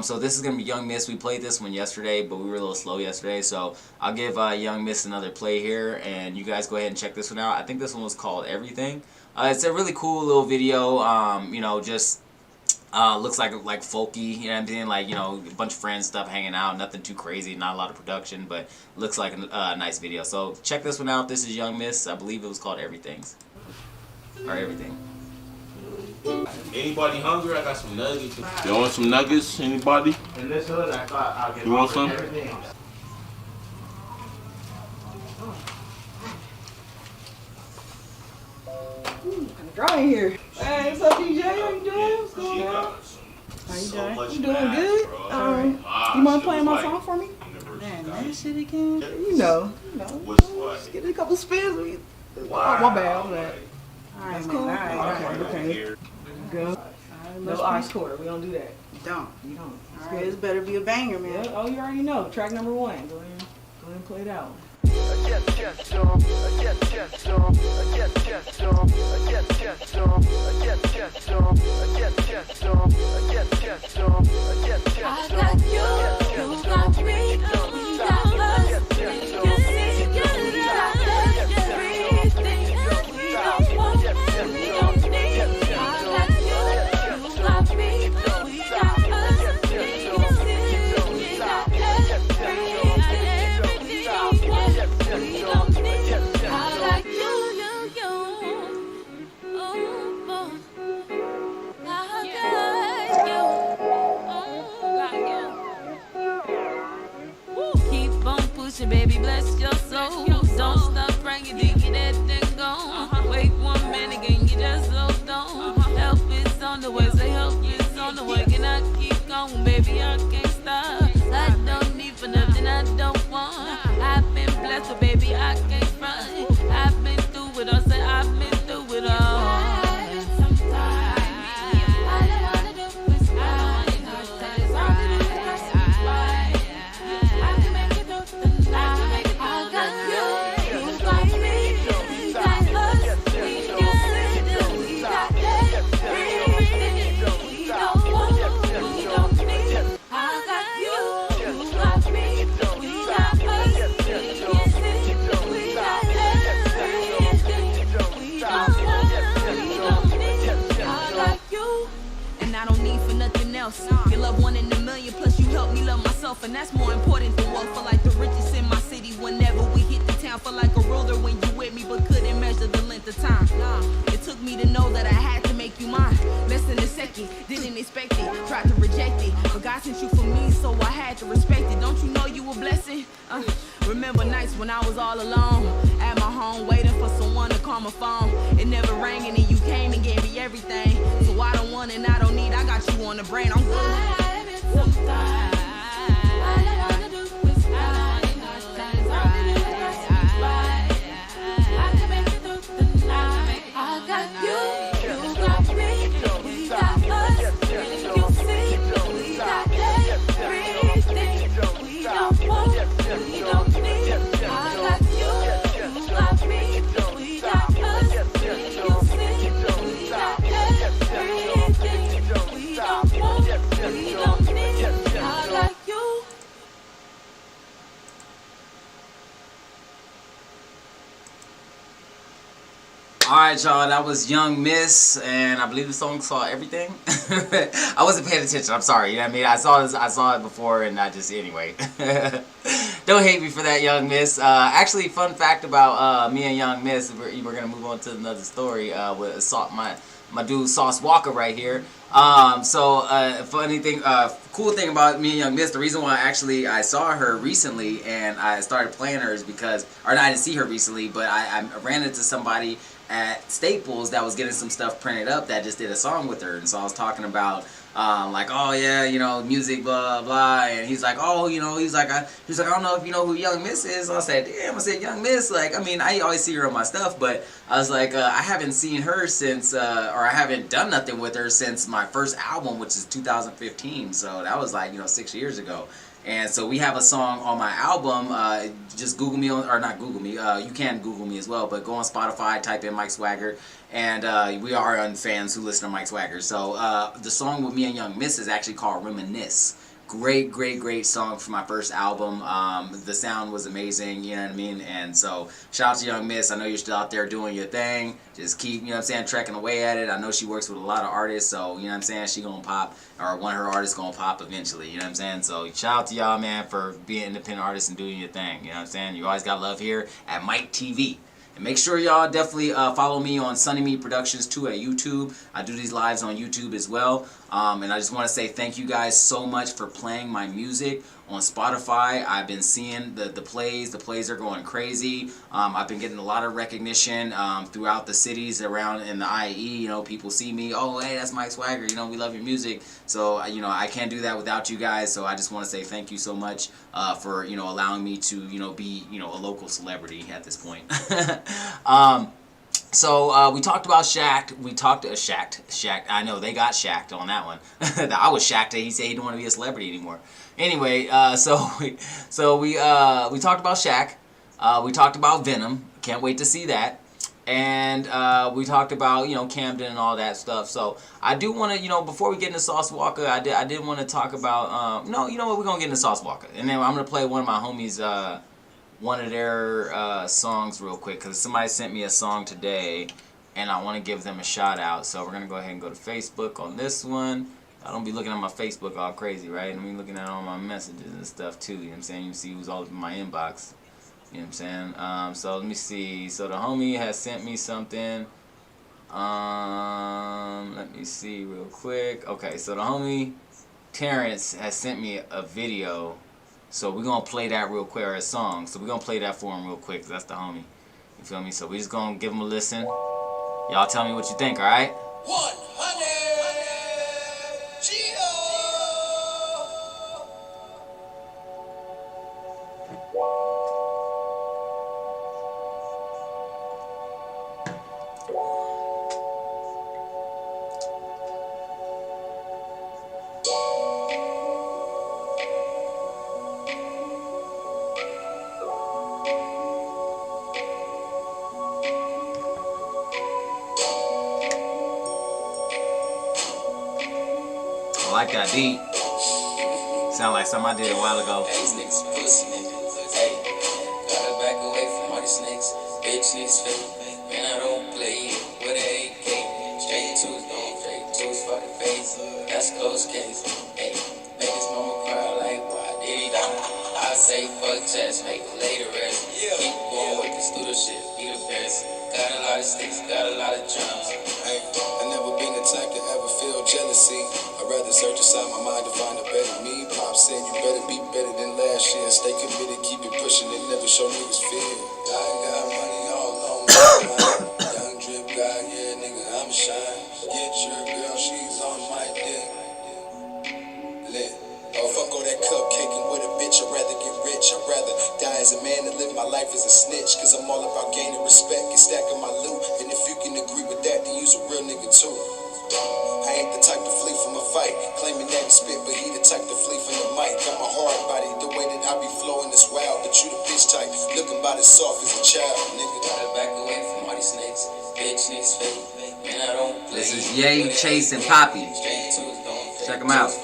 So this is gonna be Young Miss. We played this one yesterday, but we were a little slow yesterday. So I'll give Young Miss another play here, and you guys go ahead and check this one out. I think this one was called Everything. It's a really cool little video. You know, just looks like folky, you know what I'm saying? Like, you know, a bunch of friends, stuff hanging out, nothing too crazy, not a lot of production, but looks like a nice video. So check this one out. This is Young Miss. I believe it was called Everything. Anybody hungry? I got some nuggets. You want some nuggets? Anybody? In this hood, I thought I'll get You want some? everything. Kinda dry in here. Hey, what's up, DJ? How you doing? What's going on? How you doing? You doing good? You mind playing my song for me? Man, that shit again. You know. Just get a couple spins. Oh, my bad. I'm that. Alright, cool. Alright, okay. Good. No ice quarter. We don't do that. Don't. You don't. Alright, this better be a banger, man. Yeah, oh, you already know. Track number 1. Go ahead and play it out. I got you, you got me, we got us. You see, you got us, everything that we don't want and we don't need. I got you, you got me, we got us. You see, you got us, everything we don't want and we don't need. I got you, oh boy. Keep on pushing, baby, bless your soul. Don't stop praying, then get that thing gone. Wait 1 minute, can you just slow down? Help is on the way, say help is on the way. Can I keep going, baby? I can't stop. I don't need for nothing I don't want. I've been blessed, but baby, I can't run. I've been through it all, say I've been through it all. You love 1 in a million, plus you help me love myself, and that's more important than wealth. Feel like the richest in my city whenever we hit the town. Feel like a ruler when you with me, but couldn't measure the length of time. It took me to know that I had to make you mine. Less than a second, didn't expect it, tried to reject it, but God sent you for me, so I had to respect it. Don't you know you a blessing? Remember nights when I was all alone at my home, waiting for someone to call my phone. It never rang, and then you came and gave me everything. So I don't want and I don't need. I got you on the brain. I'm good. I got you, you got me, we got us. You see, we got everything we don't want, we don't need. I got you, you got me, we got us. You see, we got everything we don't want, we don't need. I got you. Alright, y'all, that was Young Miss, and I believe the song saw everything. I wasn't paying attention, I'm sorry, you know what I mean? I saw it before, and I just, anyway. Don't hate me for that, Young Miss. Actually, fun fact about me and Young Miss, we're going to move on to another story with my dude Sauce Walka right here. Funny thing, cool thing about me and Young Miss, the reason why I saw her recently and I started playing her is because, or I didn't see her recently, but I ran into somebody at Staples that was getting some stuff printed up that just did a song with her, and so I was talking about like, oh yeah, you know, music, blah blah, and he's like, oh, you know, he's like, I don't know if you know who Young Miss is. I said, damn, I said Young Miss, like, I mean, I always see her on my stuff, but I was like, I haven't seen her since, or I haven't done nothing with her since my first album, which is 2015, so that was like, you know, 6 years ago. And so we have a song on my album. Just Google me, or not Google me. You can Google me as well, but go on Spotify, type in Mike Swagger, and we are on fans who listen to Mike Swagger. So the song with me and Young Miss is actually called Reminisce. Great, great, great song for my first album. The sound was amazing, you know what I mean? And so, shout out to Young Miss. I know you're still out there doing your thing. Just keep, you know what I'm saying, trekking away at it. I know she works with a lot of artists, so, you know what I'm saying, she gonna pop, or one of her artists gonna pop eventually, you know what I'm saying? So, shout out to y'all, man, for being independent artists and doing your thing, you know what I'm saying? You always got love here at Mike TV. And make sure y'all definitely follow me on Sunny Meat Productions too at YouTube. I do these lives on YouTube as well. And I just want to say thank you guys so much for playing my music on Spotify. I've been seeing the plays. The plays are going crazy. I've been getting a lot of recognition throughout the cities around in the IE. You know, people see me. Oh, hey, that's Mike Swagger. You know, we love your music. So, you know, I can't do that without you guys. So I just want to say thank you so much for, you know, allowing me to, you know, be, you know, a local celebrity at this point. So we talked about Shaq. We talked to Shaq. I know they got Shaq'd on that one. I was Shaq'd. He said he didn't want to be a celebrity anymore. Anyway, so we talked about Shaq. We talked about Venom. Can't wait to see that. And we talked about, you know, Camden and all that stuff. So I do want to, you know, before we get into Sauce Walka, I did want to talk about no, you know what, we're gonna get into Sauce Walka, and then I'm gonna play one of my homies. One of their songs real quick, because somebody sent me a song today and I want to give them a shout out. So we're going to go ahead and go to Facebook on this one. I don't be looking at my Facebook all crazy, right? I mean, looking at all my messages and stuff too, you know what I'm saying? You can see who's all in my inbox, you know what I'm saying? So let me see. So the homie has sent me something. Let me see real quick. Okay, so the homie Terrence has sent me a video. So we're going to play that real quick, or a song. So we're going to play that for him real quick, because that's the homie. You feel me? So we just going to give him a listen. Y'all tell me what you think, alright? 100 Geo. I like that beat. Sound like something I did a while ago. These niggas pussy niggas. Hey, gotta back away from all these snakes. Bitch niggas fake. Man, I don't play with an AK. Straight to his dome, straight to his fucking face. That's close case. Hey, make his mama cry like, why did he die? I say fuck chest, make a later rest. Keep going with this little shit, be the best. Got a lot of sticks, got a lot of drums. Hey, I never been the type to ever feel jealousy. I'd rather search inside my mind to find a better me. Pop said you better be better than last year. Stay committed, keep it pushing, and never show niggas fear. I got money all on my mind. Young drip guy, yeah, nigga, I'm shine. Get your girl, she's on my dick. Lit. Oh, fuck all that cupcaking with a bitch. I'd rather get rich. I'd rather die as a man than live my life as a snitch. Cause I'm all about gaining respect and stacking my loot. And if you can agree with that, then you's a real nigga too. I ain't the type to flee from a fight, claiming that he spit, but he the type to flee from the mic. I'm a hard body, the way that I be flowing is wild, but you the bitch type, looking about as soft as a child. Nigga, gotta back away from all these snakes, bitch niggas fake. Man, I don't play. This is Ye, Chase, and Poppy. Check them out.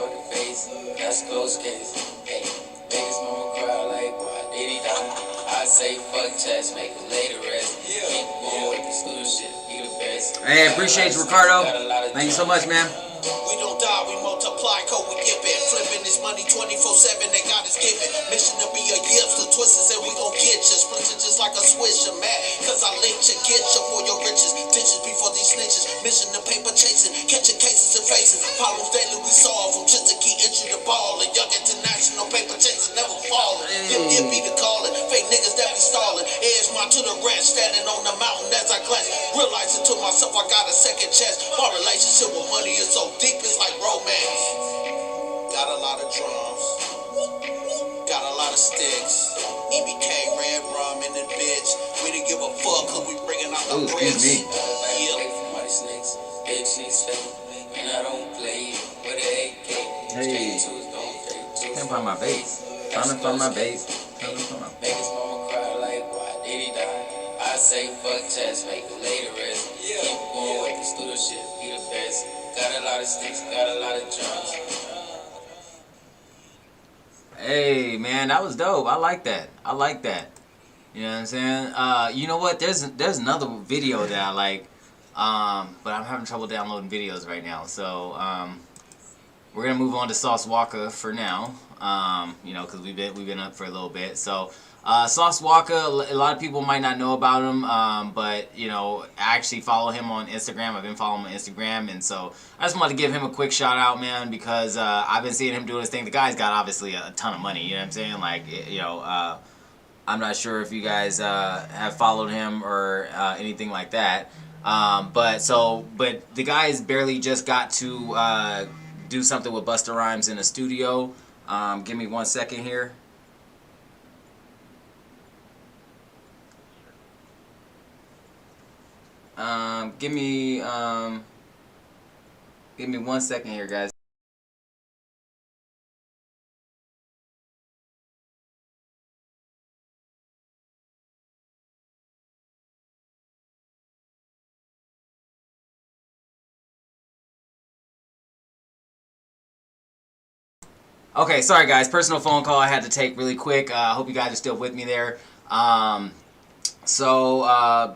That's close case. Hey, make his mama cry like, why did he die? I say fuck chest, make a later rest. Keep going with this little shit, be the best. Hey, appreciate you, Ricardo. Thank you so much, man. We don't die, we multiply, code we give it. Flipping this money 24/7 that God is giving. Mission to be a gift, the twisters and we gon' get you. Splinter just like a swisher, man. Cause I link you, get you for your riches. Ditches before these snitches. Mission to paper chasing, catching cases and faces. Problems daily we solve them just to keep entry the ball. And young international paper chasing never falling. Give be the calling, fake niggas that be stalling. Edge my to the ranch, standing on the mountain as I glance. Realizing to myself I got a second chance. My relationship with money is so deep, it's like romance. Got a lot of drums, got a lot of sticks. EBK, red rum in the bitch. We didn't give a fuck cause we bringing out the bricks. Yeah. Bitch niggas fake. Man, I don't play with an AK. Hey. Can't find my bass. Trying to find my bass. Make his mama cry like, why did he die? I say fuck chest, make a later rest. Keep going with this little shit, be the best. Got a lot of sticks, got a lot of drums. Hey, man, that was dope. I like that. I like that. You know what I'm saying? You know what? There's another video that I like, but I'm having trouble downloading videos right now. So we're gonna move on to Sauce Walka for now. You know, because we've been up for a little bit. So Sauce Walka, a lot of people might not know about him, but you know, I actually follow him on Instagram. I've been following him on Instagram, and so I just wanted to give him a quick shout out, man, because I've been seeing him doing his thing. The guy's got obviously a ton of money, you know what I'm saying? Like, you know, I'm not sure if you guys have followed him or anything like that. But the guys barely just got to do something with Busta Rhymes in the studio. Give me 1 second here. Give me 1 second here, guys. Okay, sorry guys, personal phone call I had to take really quick. Hope you guys are still with me there.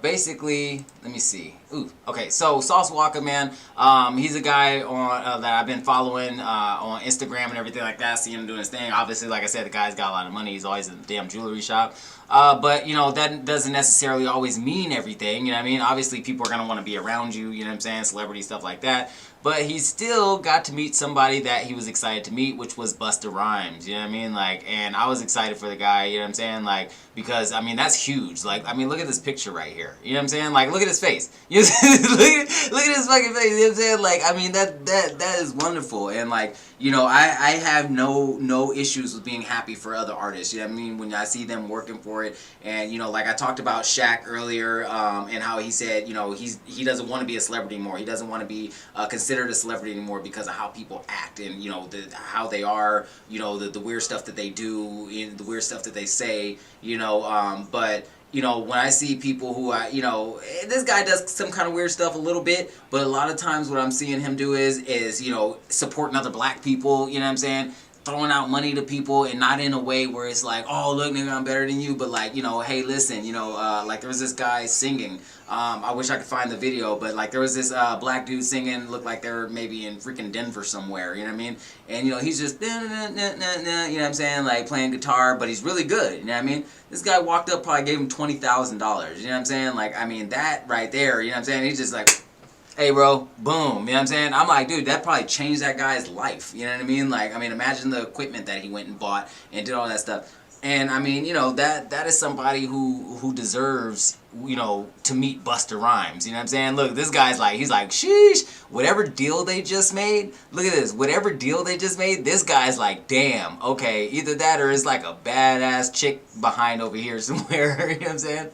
Basically, let me see. Ooh, okay, so Sauce Walka, man, he's a guy on that I've been following on Instagram and everything like that, seeing him doing his thing. Obviously, like I said, the guy's got a lot of money. He's always in the damn jewelry shop. But, you know, that doesn't necessarily always mean everything, you know what I mean? Obviously, people are going to want to be around you, you know what I'm saying? Celebrity, stuff like that. But he still got to meet somebody that he was excited to meet, which was Busta Rhymes, you know what I mean? Like, and I was excited for the guy, you know what I'm saying? Like, because, I mean, that's huge. Like, I mean, look at this picture right here. You know what I'm saying? Like, look at his face. You know what I'm saying? look at his fucking face. You know what I'm saying? Like, I mean, that is wonderful. And, like, you know, I have no issues with being happy for other artists. You know what I mean? When I see them working for it. And, you know, like I talked about Shaq earlier, and how he said, you know, he doesn't want to be a celebrity anymore. He doesn't want to be considered a celebrity anymore because of how people act and, you know, how they are, you know, the weird stuff that they do, the weird stuff that they say, you know, but... You know, when I see people who you know, this guy does some kind of weird stuff a little bit, but a lot of times what I'm seeing him do is, you know, supporting other black people, you know what I'm saying? Throwing out money to people, and not in a way where it's like, oh, look, nigga, I'm better than you, but like, you know, hey, listen, you know, like there was this guy singing, I wish I could find the video, but like there was this black dude singing, looked like they were maybe in freaking Denver somewhere, you know what I mean? And, you know, he's just, you know what I'm saying, like playing guitar, but he's really good, you know what I mean? This guy walked up, probably gave him $20,000, you know what I'm saying? Like, I mean, that right there, you know what I'm saying? He's just like, hey bro, boom, you know what I'm saying? I'm like, dude, that probably changed that guy's life, you know what I mean? Like, I mean, imagine the equipment that he went and bought and did all that stuff. And I mean, you know, that is somebody who deserves, you know, to meet Busta Rhymes. You know what I'm saying? Look, this guy's like, he's like, sheesh, whatever deal they just made, look at this, whatever deal they just made, this guy's like, damn, okay, either that or it's like a badass chick behind over here somewhere, you know what I'm saying?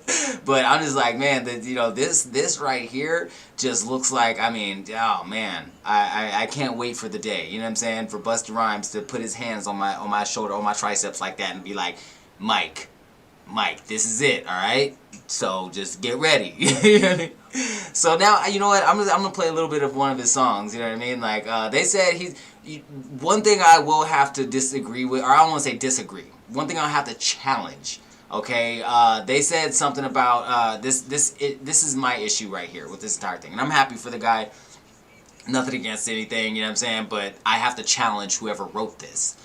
But I'm just like, man, you know, this right here just looks like, I mean, oh man, I can't wait for the day, you know what I'm saying, for Busta Rhymes to put his hands on my shoulder, on my triceps like that and be like, Mike, this is it, alright? So just get ready. You know what I mean? So now, you know what, I'm gonna play a little bit of one of his songs, you know what I mean? Like, they said one thing I will have to disagree with, or I don't want to say disagree, one thing I'll have to challenge, okay? They said something about, this is my issue right here with this entire thing, and I'm happy for the guy, nothing against anything, you know what I'm saying, but I have to challenge whoever wrote this.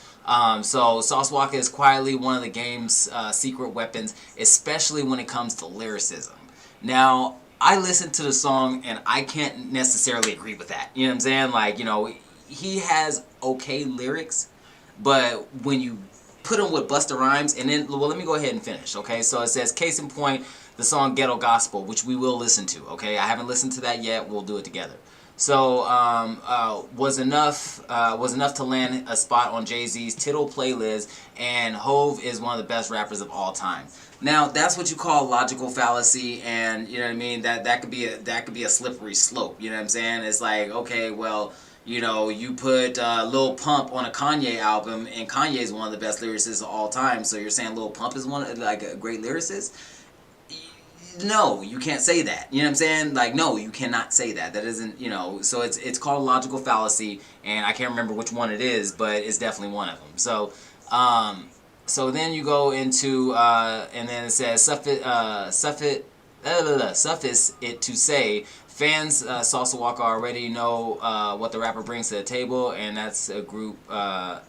So Sauce Walka is quietly one of the game's secret weapons, especially when it comes to lyricism. Now, I listened to the song and I can't necessarily agree with that. You know what I'm saying? Like, you know, he has okay lyrics, but when you put him with Busta Rhymes, and then, well, let me go ahead and finish, okay? So it says, case in point, the song Ghetto Gospel, which we will listen to, okay? I haven't listened to that yet. We'll do it together. So, was enough to land a spot on Jay-Z's Tittle playlist, and Hove is one of the best rappers of all time. Now, that's what you call logical fallacy, and you know what I mean. That could be a slippery slope. You know what I'm saying? It's like, okay, well, you know, you put Lil Pump on a Kanye album, and Kanye is one of the best lyricists of all time. So you're saying Lil Pump is like a great lyricist? No, you can't say that. You know what I'm saying? Like, no, you cannot say that. That isn't, you know, so it's called logical fallacy, and I can't remember which one it is, but it's definitely one of them. So, so then you go into, and then it says, suffice it to say, fans, Sauce Walka already know what the rapper brings to the table, and that's a group that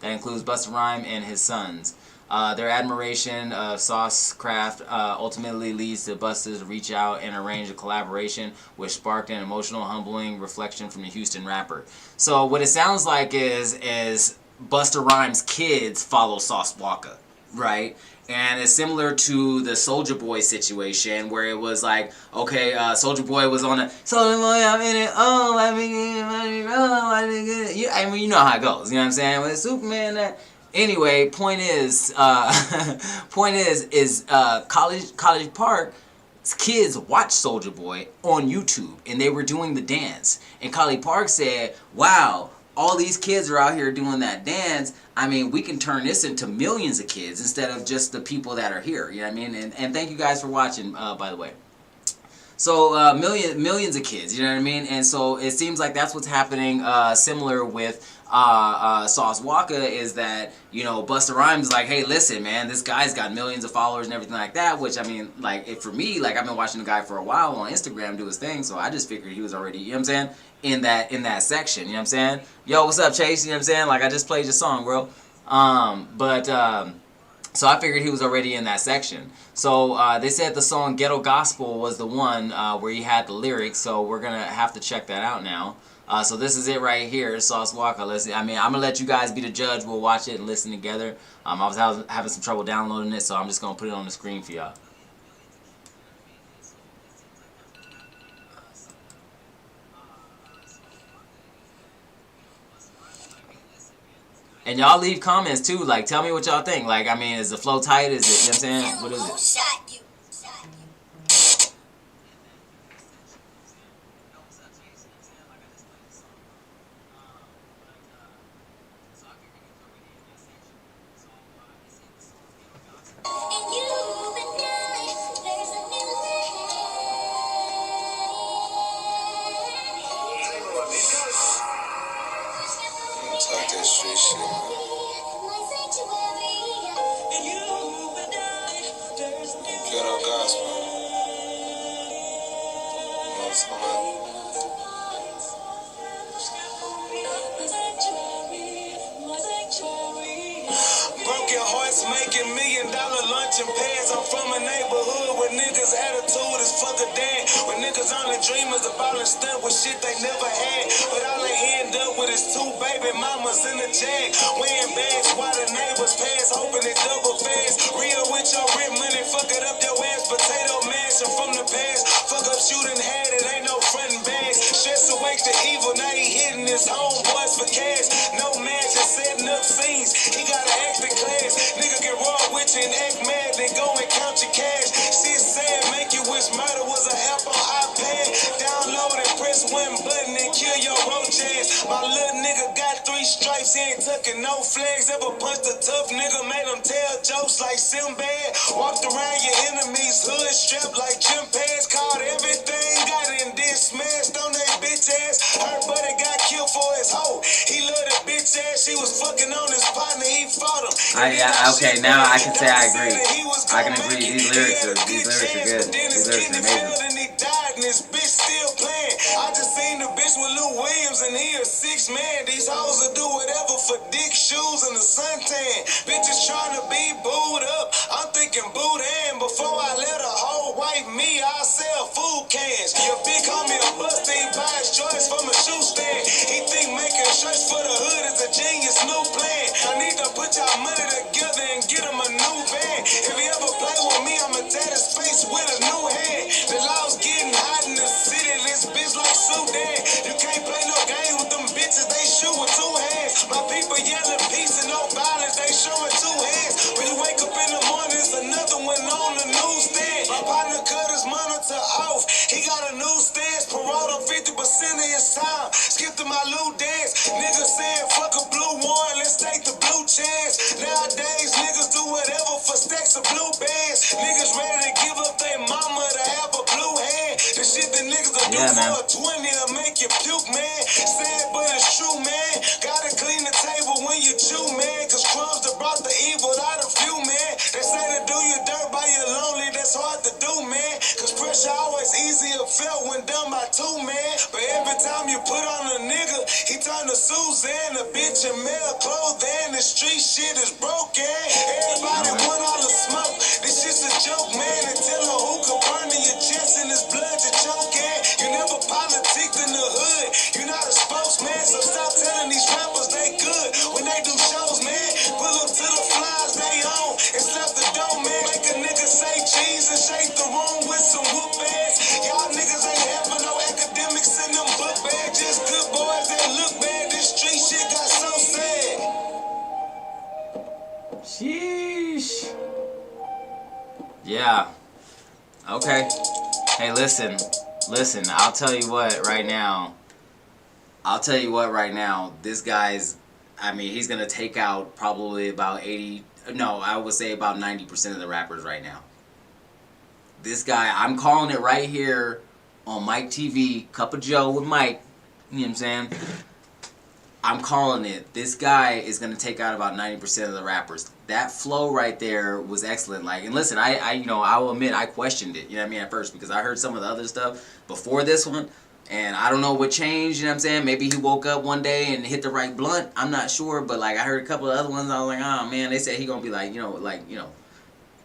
includes Busta Rhymes and his sons. Their admiration of Sauce craft ultimately leads to Busta to reach out and arrange a collaboration, which sparked an emotional, humbling reflection from the Houston rapper. So what it sounds like is Busta Rhymes' kids follow Sauce Walka, right? And it's similar to the Soulja Boy situation where it was like, okay, Soulja Boy was on a Soulja Boy, I'm in it, oh, let me get it, I mean, you know how it goes, you know what I'm saying? With Superman, that. Anyway, point is, College Park's kids watched Soulja Boy on YouTube, and they were doing the dance. And College Park said, wow, all these kids are out here doing that dance. I mean, we can turn this into millions of kids instead of just the people that are here. You know what I mean? And thank you guys for watching, by the way. So millions of kids, you know what I mean? And so it seems like that's what's happening. Similar with Sauce Walka is that, you know, Busta Rhymes is like, hey, listen, man, this guy's got millions of followers and everything like that. Which I mean, like, for me, like, I've been watching the guy for a while on Instagram do his thing, so I just figured he was already, you know what I'm saying, in that section. You know what I'm saying? Yo, what's up, Chase? You know what I'm saying? Like, I just played your song, bro. So I figured he was already in that section. So they said the song Ghetto Gospel was the one where he had the lyrics, so we're going to have to check that out now. So this is it right here, Sauce Walka. Listen, I mean, I'm going to let you guys be the judge. We'll watch it and listen together. I was having some trouble downloading it, so I'm just going to put it on the screen for y'all. And y'all leave comments too, like, tell me what y'all think. Like, I mean, is the flow tight? Is it, you know what I'm saying? What is it? Talk that street shit, man. Ghetto gospel. You know what I'm saying? Broken hearts making $1,000,000 luncheon pads. I'm from a neighborhood where niggas' attitude is fuck a dad. When niggas only dream is about and stunt with shit they never had. But all they end up with is 2 baby mamas in the jag. Wearing bags while the neighbors pass, hoping it double fast. Real with your rent money, fuck it up your ass. Potato mash from the past. Fuck up shooting had it, ain't no frontin' bags. Stress awake the evil, now he hitting his homeboys for cash. No match, just setting up scenes. He got an extra class. Nigga get raw with you and act mad, then go and count your cash. Shit sad, make you wish murder was an app on iPad. Download and press 1 button and kill your roach ass. My little nigga got 3 stripes, he ain't tucking no flags. Ever punched a tough nigga, made him tell jokes like Sinbad. Walked around your enemies, hood strapped like gym pads. Caught everything, got in this smashed on that bitch ass. Her buddy got killed for his hoe. He loved that bitch ass, she was fucking on his partner, he fought him. Okay, now I can say I agree. I can agree. These lyrics are good. These lyrics are amazing. He died and his bitch still playing. I just seen the bitch with Lou Williams and he a 6 man. These hoes will do whatever for dick, shoes, and a suntan. Bitches trying to be booed up. I'm thinking boot in. Before I let a hoe wipe me, I sell food cans. Your big homie a bust, he buys joints from a shoe stand. He think making shirts for the hood is a genius new plan. I need to put y'all money together and get him a new band. If he ever play with me, I'ma tat his face with a new hand. The law's getting hot in the city, this bitch like Sudan. You can't play no games with them bitches, they shoot with 2 hands. My people yelling peace and no violence, they showing 2 hands. When you wake up in the morning, it's another one on the newsstand. My partner cut his monitor off, he got a new stance. Parole on 50% of his time, skip to my loot dance. Niggas saying fuck a blue one, let's take the blue chance. Nowadays, niggas do whatever for stacks of blue bands. Niggas ready to give up their mama to have a blue hand. The shit that niggas will do for a 20 will make you puke, man. Sad, but it's true, man. Gotta clean the table when you chew, man. Cause crumbs that brought the evil out of few, man. They say to do you dirt by you lonely, that's hard to do, man. Cause pressure always easier felt when done by 2, man. But every every time you put on a nigga, he turn to Suzanne, a bitch in male clothing. The street shit is broken. Everybody want all the smoke. This shit's a joke, man. Until a hookah burn in your chest and this blood you choking. You never politicked in the hood. You're not a spokesman, so stop telling these rappers they good when they do shows, man. Pull up to the flies they own and slap the dome, man. Make a nigga say cheese and shake the room with some whoop ass. Y'all niggas ain't having no academics in them book bags. Just good boys that look bad. This street shit got so sad. Sheesh. Yeah. Okay. Hey, listen. I'll tell you what right now. This guy's, I mean, he's going to take out probably about 80, no, I would say about 90% of the rappers right now. This guy, I'm calling it right here on Mike TV, Cup of Joe with Mike, you know what I'm saying? I'm calling it. This guy is going to take out about 90% of the rappers. That flow right there was excellent. Like, and listen, I will admit I questioned it, you know what I mean, at first, because I heard some of the other stuff before this one, and I don't know what changed, you know what I'm saying? Maybe he woke up one day and hit the right blunt. I'm not sure, but like I heard a couple of other ones, I was like, oh man, they said he going to be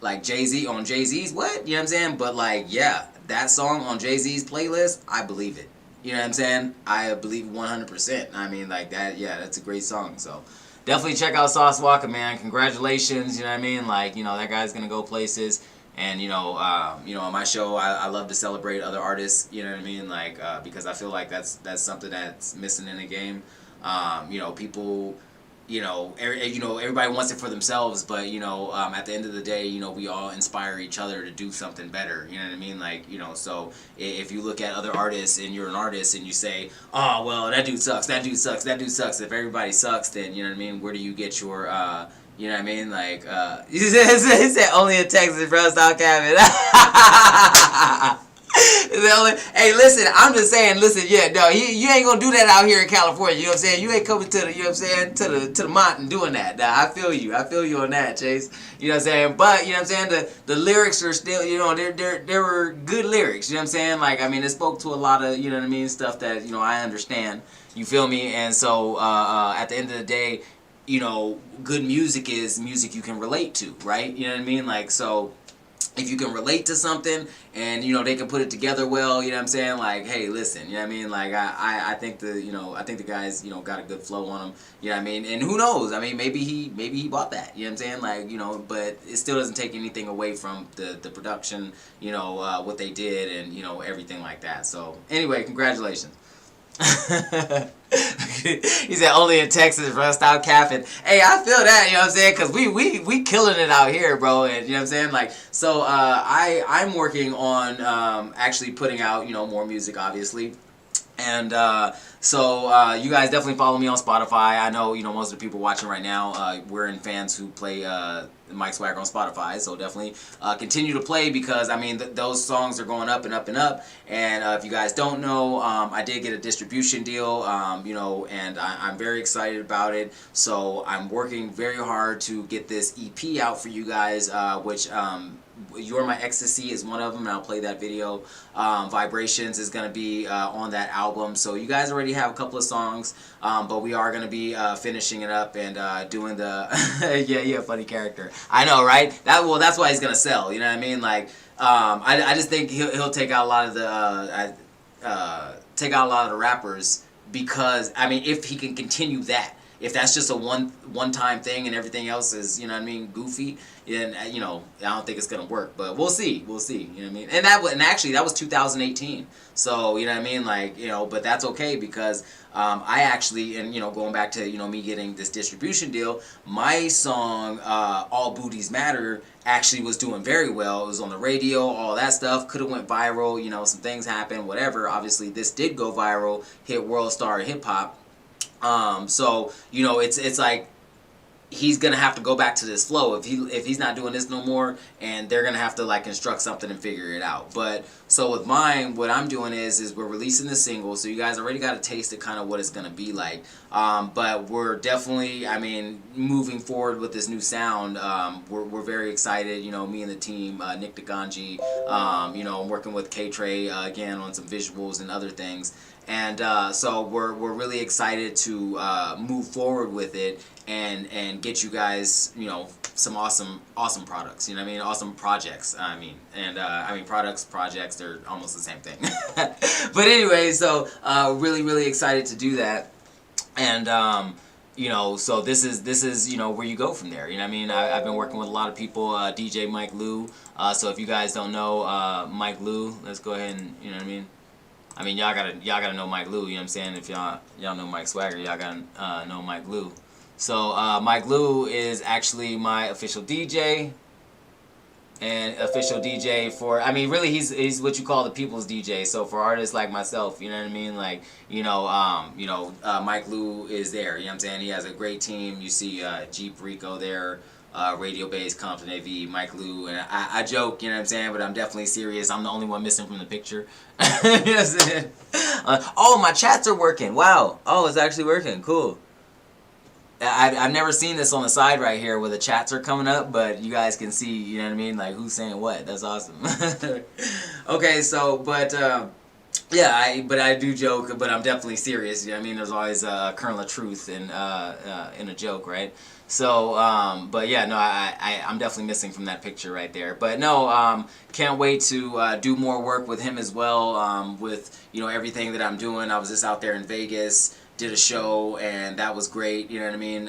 like Jay-Z on Jay-Z's what? You know what I'm saying? But like, yeah, that song on Jay-Z's playlist, I believe it. You know what I'm saying? I believe 100%. I mean, like that, yeah, that's a great song. So definitely check out Sauce Walka, man. Congratulations, you know what I mean? Like, you know, that guy's gonna go places. And on my show, I love to celebrate other artists. You know what I mean? Like, because I feel like that's something that's missing in the game. People. Everybody wants it for themselves, but at the end of the day, we all inspire each other to do something better. You know what I mean? Like, so if you look at other artists and you're an artist and you say, oh well, that dude sucks, that dude sucks, that dude sucks. If everybody sucks, then you know what I mean. Where do you get your you know what I mean? Like, he said only in Texas, bro. Stop capping. Hey, listen, I'm just saying, yeah, no, you ain't gonna do that out here in California, you know what I'm saying? You ain't coming to the, you know what I'm saying, to the mountain doing that. Nah, I feel you on that, Chase. You know what I'm saying? But, you know what I'm saying, the lyrics are still, there were good lyrics, you know what I'm saying? Like, I mean, it spoke to a lot of, you know what I mean, stuff that, I understand, you feel me? And so, at the end of the day, good music is music you can relate to, right? You know what I mean? Like, so if you can relate to something and they can put it together well, you know what I'm saying? Like, hey, listen, you know what I mean? Like, I think the guys got a good flow on them, you know what I mean? And who knows? I mean, maybe he bought that, you know what I'm saying? Like, but it still doesn't take anything away from the production, what they did and everything like that. So anyway, congratulations. He said only in Texas, bro. Stop capping. Hey, I feel that, you know what I'm saying? Because we killing it out here, bro. And you know what I'm saying? Like, so I'm working on actually putting out more music, obviously. And so you guys definitely follow me on Spotify. I know most of the people watching right now, we're in fans who play Mike Swagger on Spotify. So definitely continue to play because I mean those songs are going up and up and up. And if you guys don't know, I did get a distribution deal. And I'm very excited about it. So I'm working very hard to get this EP out for you guys, which. You're My Ecstasy is one of them, and I'll play that video. Vibrations is going to be on that album. So you guys already have a couple of songs, but we are going to be finishing it up and doing the... yeah, funny character. I know, right? That's why he's going to sell, you know what I mean? Like, I just think he'll take out a lot of the rappers because, I mean, if he can continue that. If that's just a one-time thing and everything else is, you know what I mean, goofy, then, I don't think it's going to work. But we'll see, you know what I mean? And actually, that was 2018. So, you know what I mean? Like, but that's okay because I actually, and, going back to, me getting this distribution deal, my song, All Booties Matter, actually was doing very well. It was on the radio, all that stuff. Could have went viral, some things happened, whatever. Obviously, this did go viral, hit World Star Hip Hop. So it's like he's gonna have to go back to this flow if he's not doing this no more, and they're gonna have to like construct something and figure it out. But so with mine, what I'm doing is we're releasing the single, so you guys already got a taste of kind of what it's gonna be like. But we're definitely, I mean, moving forward with this new sound. We're very excited. Me and the team, Nick DeGanji. I'm working with K-Trey again on some visuals and other things. And so we're really excited to move forward with it and get you guys, you know, some awesome products. You know what I mean? Awesome projects. I mean, and I mean projects, they're almost the same thing. But anyway, so really excited to do that. And you know, so this is you know where you go from there. You know what I mean? I've been working with a lot of people. DJ Mike Lou. So if you guys don't know Mike Lou, let's go ahead and, you know what I mean. I mean, y'all gotta know Mike Lou. You know what I'm saying? If y'all know Mike Swagger, y'all gotta know Mike Lou. So Mike Lou is actually my official DJ. And official DJ for, I mean, really he's what you call the people's DJ. So for artists like myself, you know what I mean, like, you know, Mike Lou is there. You know what I'm saying? He has a great team. You see Jeep Rico there, Radio Base, Compton AV, Mike Lou, and I joke, you know what I'm saying, but I'm definitely serious. I'm the only one missing from the picture. You know what I'm saying? Oh, my chats are working. Wow. Oh, it's actually working. Cool. I've never seen this on the side right here where the chats are coming up, but you guys can see, you know what I mean, like who's saying what. That's awesome. Okay, so, but, yeah, I do joke, but I'm definitely serious. You know what I mean? There's always a kernel of truth in a joke, right? So, but yeah, no, I'm definitely missing from that picture right there. But no, can't wait to do more work with him as well, with, you know, everything that I'm doing. I was just out there in Vegas, did a show, and that was great, you know what I mean?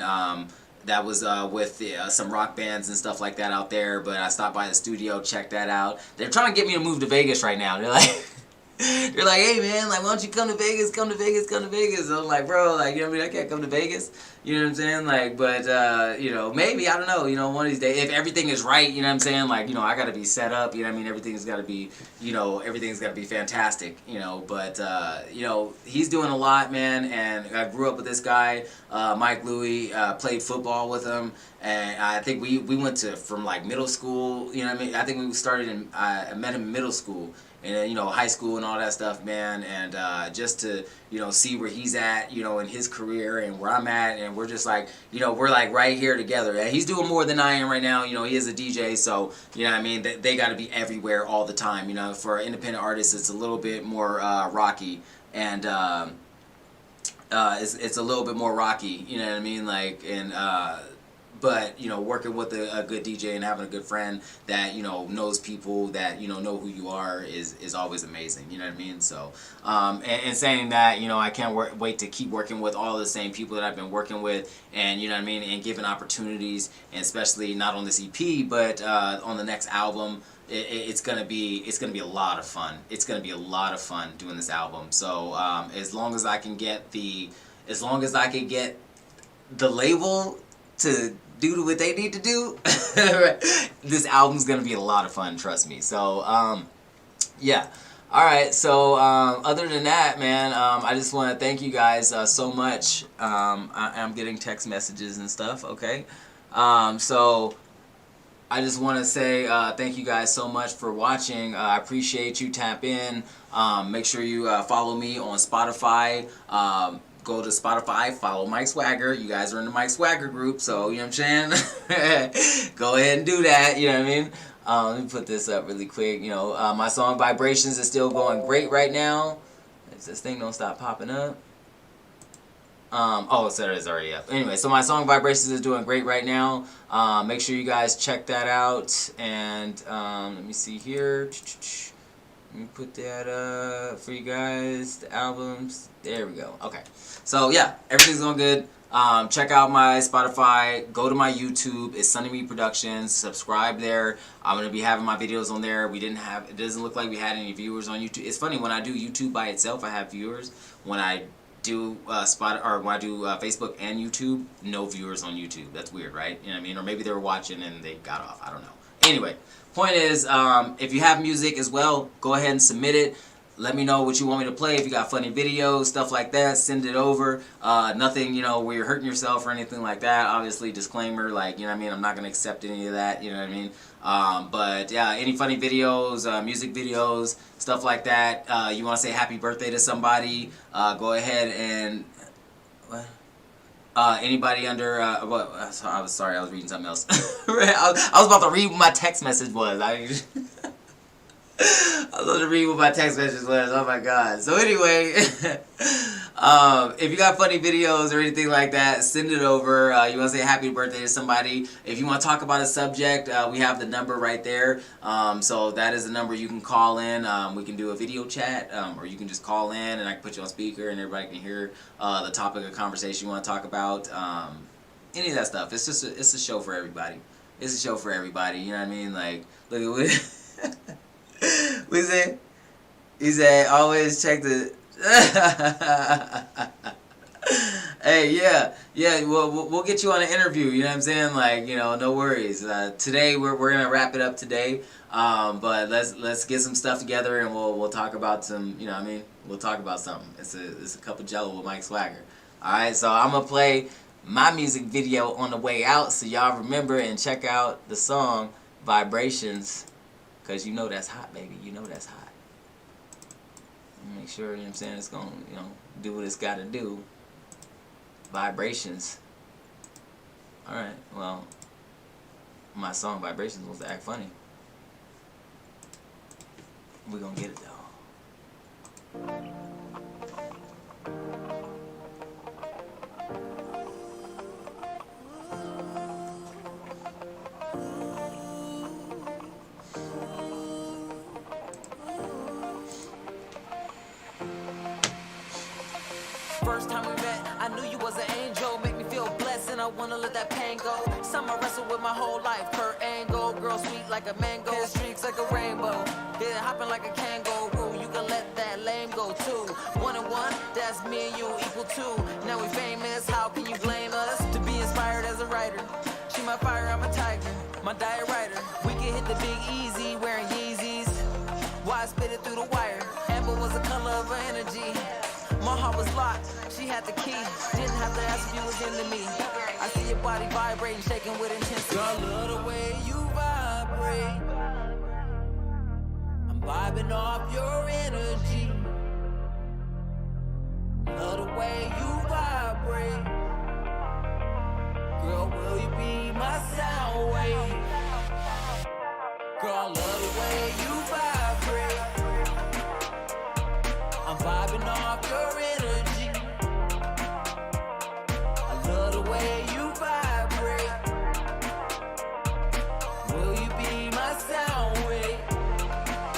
That was with some rock bands and stuff like that out there, but I stopped by the studio, checked that out. They're trying to get me to move to Vegas right now. They're like, hey man, like, why don't you come to Vegas, come to Vegas, come to Vegas? And I'm like, bro, like, you know what I mean, I can't come to Vegas, you know what I'm saying? Like, but, you know, maybe, I don't know, you know, one of these days, if everything is right, you know what I'm saying? Like, you know, I gotta be set up, you know what I mean? Everything's gotta be, you know, everything's gotta be fantastic, you know, but, you know, he's doing a lot, man, and I grew up with this guy, Mike Louie, played football with him, and I think we went to, from like middle school, you know what I mean? I think we started in, I met him in middle school, and you know, high school and all that stuff, man, and just to, you know, see where he's at, you know, in his career and where I'm at, and we're just like, you know, we're like right here together. And he's doing more than I am right now, you know, he is a DJ, so, you know what I mean, they got to be everywhere all the time, you know. For independent artists, it's a little bit more rocky, and it's a little bit more rocky, you know what I mean, like, and but, you know, working with a good DJ and having a good friend that, you know, knows people, that, you know who you are, is always amazing, you know what I mean? So, and saying that, you know, I can't wait to keep working with all the same people that I've been working with, and, you know what I mean, and giving opportunities, and especially not on this EP, but on the next album. It's gonna be a lot of fun. It's gonna be a lot of fun doing this album. So as long as I can get the label to do what they need to do, this album's gonna be a lot of fun, trust me. So yeah. Alright, so other than that, man, I just want to thank you guys so much. I'm getting text messages and stuff, okay? So I just want to say thank you guys so much for watching. I appreciate you. Tap in. Make sure you follow me on Spotify. Go to Spotify, follow Mike Swagger. You guys are in the Mike Swagger group, so you know what I'm saying? Go ahead and do that, you know what I mean? Let me put this up really quick. You know, my song Vibrations is still going great right now. This thing don't stop popping up. Oh, so it's already up. Anyway, so my song Vibrations is doing great right now. Make sure you guys check that out. And let me see here. Let me put that up for you guys. The albums. There we go. Okay. So yeah, everything's going good. Check out my Spotify. Go to my YouTube. It's Sunny Me Productions. Subscribe there. I'm gonna be having my videos on there. It doesn't look like we had any viewers on YouTube. It's funny, when I do YouTube by itself, I have viewers. When I do Facebook and YouTube, no viewers on YouTube. That's weird, right? You know what I mean? Or maybe they were watching and they got off. I don't know. Anyway, point is, if you have music as well, go ahead and submit it. Let me know what you want me to play. If you got funny videos, stuff like that, send it over. Nothing, you know, where you're hurting yourself or anything like that. Obviously, disclaimer, like, you know what I mean? I'm not going to accept any of that, you know what I mean? But yeah, any funny videos, music videos, stuff like that. You want to say happy birthday to somebody, go ahead and... What? Anybody under... I was sorry, I was reading something else. I was about to read what my text message was. I was to read what my text message was. Oh my god. So anyway, if you got funny videos or anything like that, send it over. You want to say happy birthday to somebody. If you want to talk about a subject, we have the number right there. So that is the number you can call in. We can do a video chat, or you can just call in and I can put you on speaker and everybody can hear the topic of conversation you want to talk about. Any of that stuff. It's just it's a show for everybody. It's a show for everybody. You know what I mean? Like, look at what we said. He said, always check the. Hey, yeah, we'll get you on an interview. You know what I'm saying? Like, you know, no worries. Today we're gonna wrap it up today. But let's get some stuff together and we'll talk about some. You know what I mean? We'll talk about something. It's a cup of Jello with Mike Swagger. All right, so I'm gonna play my music video on the way out, so y'all remember and check out the song Vibrations, cause you know that's hot, baby. You know that's hot. Make sure, you know what I'm saying, it's gonna, you know, do what it's gotta do. Vibrations. Alright, well, my song Vibrations wants to act funny. We're gonna get it though. First time we met, I knew you was an angel. Make me feel blessed and I wanna let that pain go. Some I wrestle with my whole life, per angle. Girl sweet like a mango, hair streaks like a rainbow. Yeah, hopping like a kangaroo. You can let that lame go too. 1 and 1, that's me and you equal 2. Now we famous, how can you blame us? To be inspired as a writer. She my fire, I'm a tiger, my diet writer. We can hit the big easy, wearing Yeezys. Why I spit it through the wire? Amber was the color of her energy. My heart was locked, she had the key. Didn't have to ask if you was into me. I see your body vibrating, shaking with intensity. Girl, I love the way you vibrate. I'm vibing off your energy. Love the way you vibrate. Girl, will you be my sound wave? Girl, I love the way you vibrate. I'm vibing off your energy. I love the way you vibrate. Will you be my sound wave?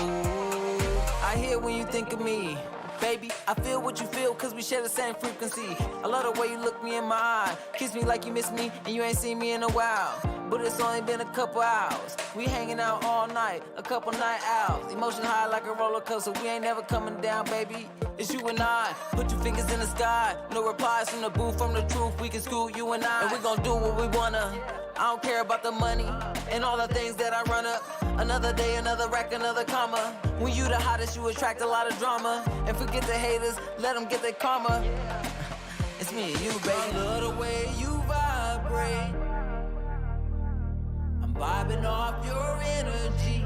Ooh, I hear when you think of me. Baby, I feel what you feel, cause we share the same frequency. I love the way you look me in my eye. Kiss me like you miss me, and you ain't seen me in a while. But it's only been a couple hours. We hanging out all night, a couple night owls. Emotion high like a roller coaster, we ain't never coming down, baby. It's you and I, put your fingers in the sky. No replies from the booth, from the truth, we can school you and I. And we gon' do what we wanna. I don't care about the money and all the things that I run up. Another day, another rack, another comma. When you the hottest, you attract a lot of drama. And forget the haters, let them get their karma. It's me and you, baby. I love the way you vibrate. I'm vibing off your energy.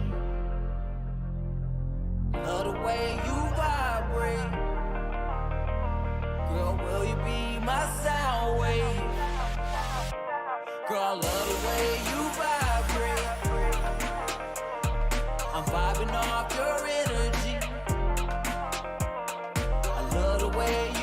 Love the way you vibrate. Girl, will you be my sound wave? Girl, I love the way you vibrate. I'm vibing off your energy. I love the way you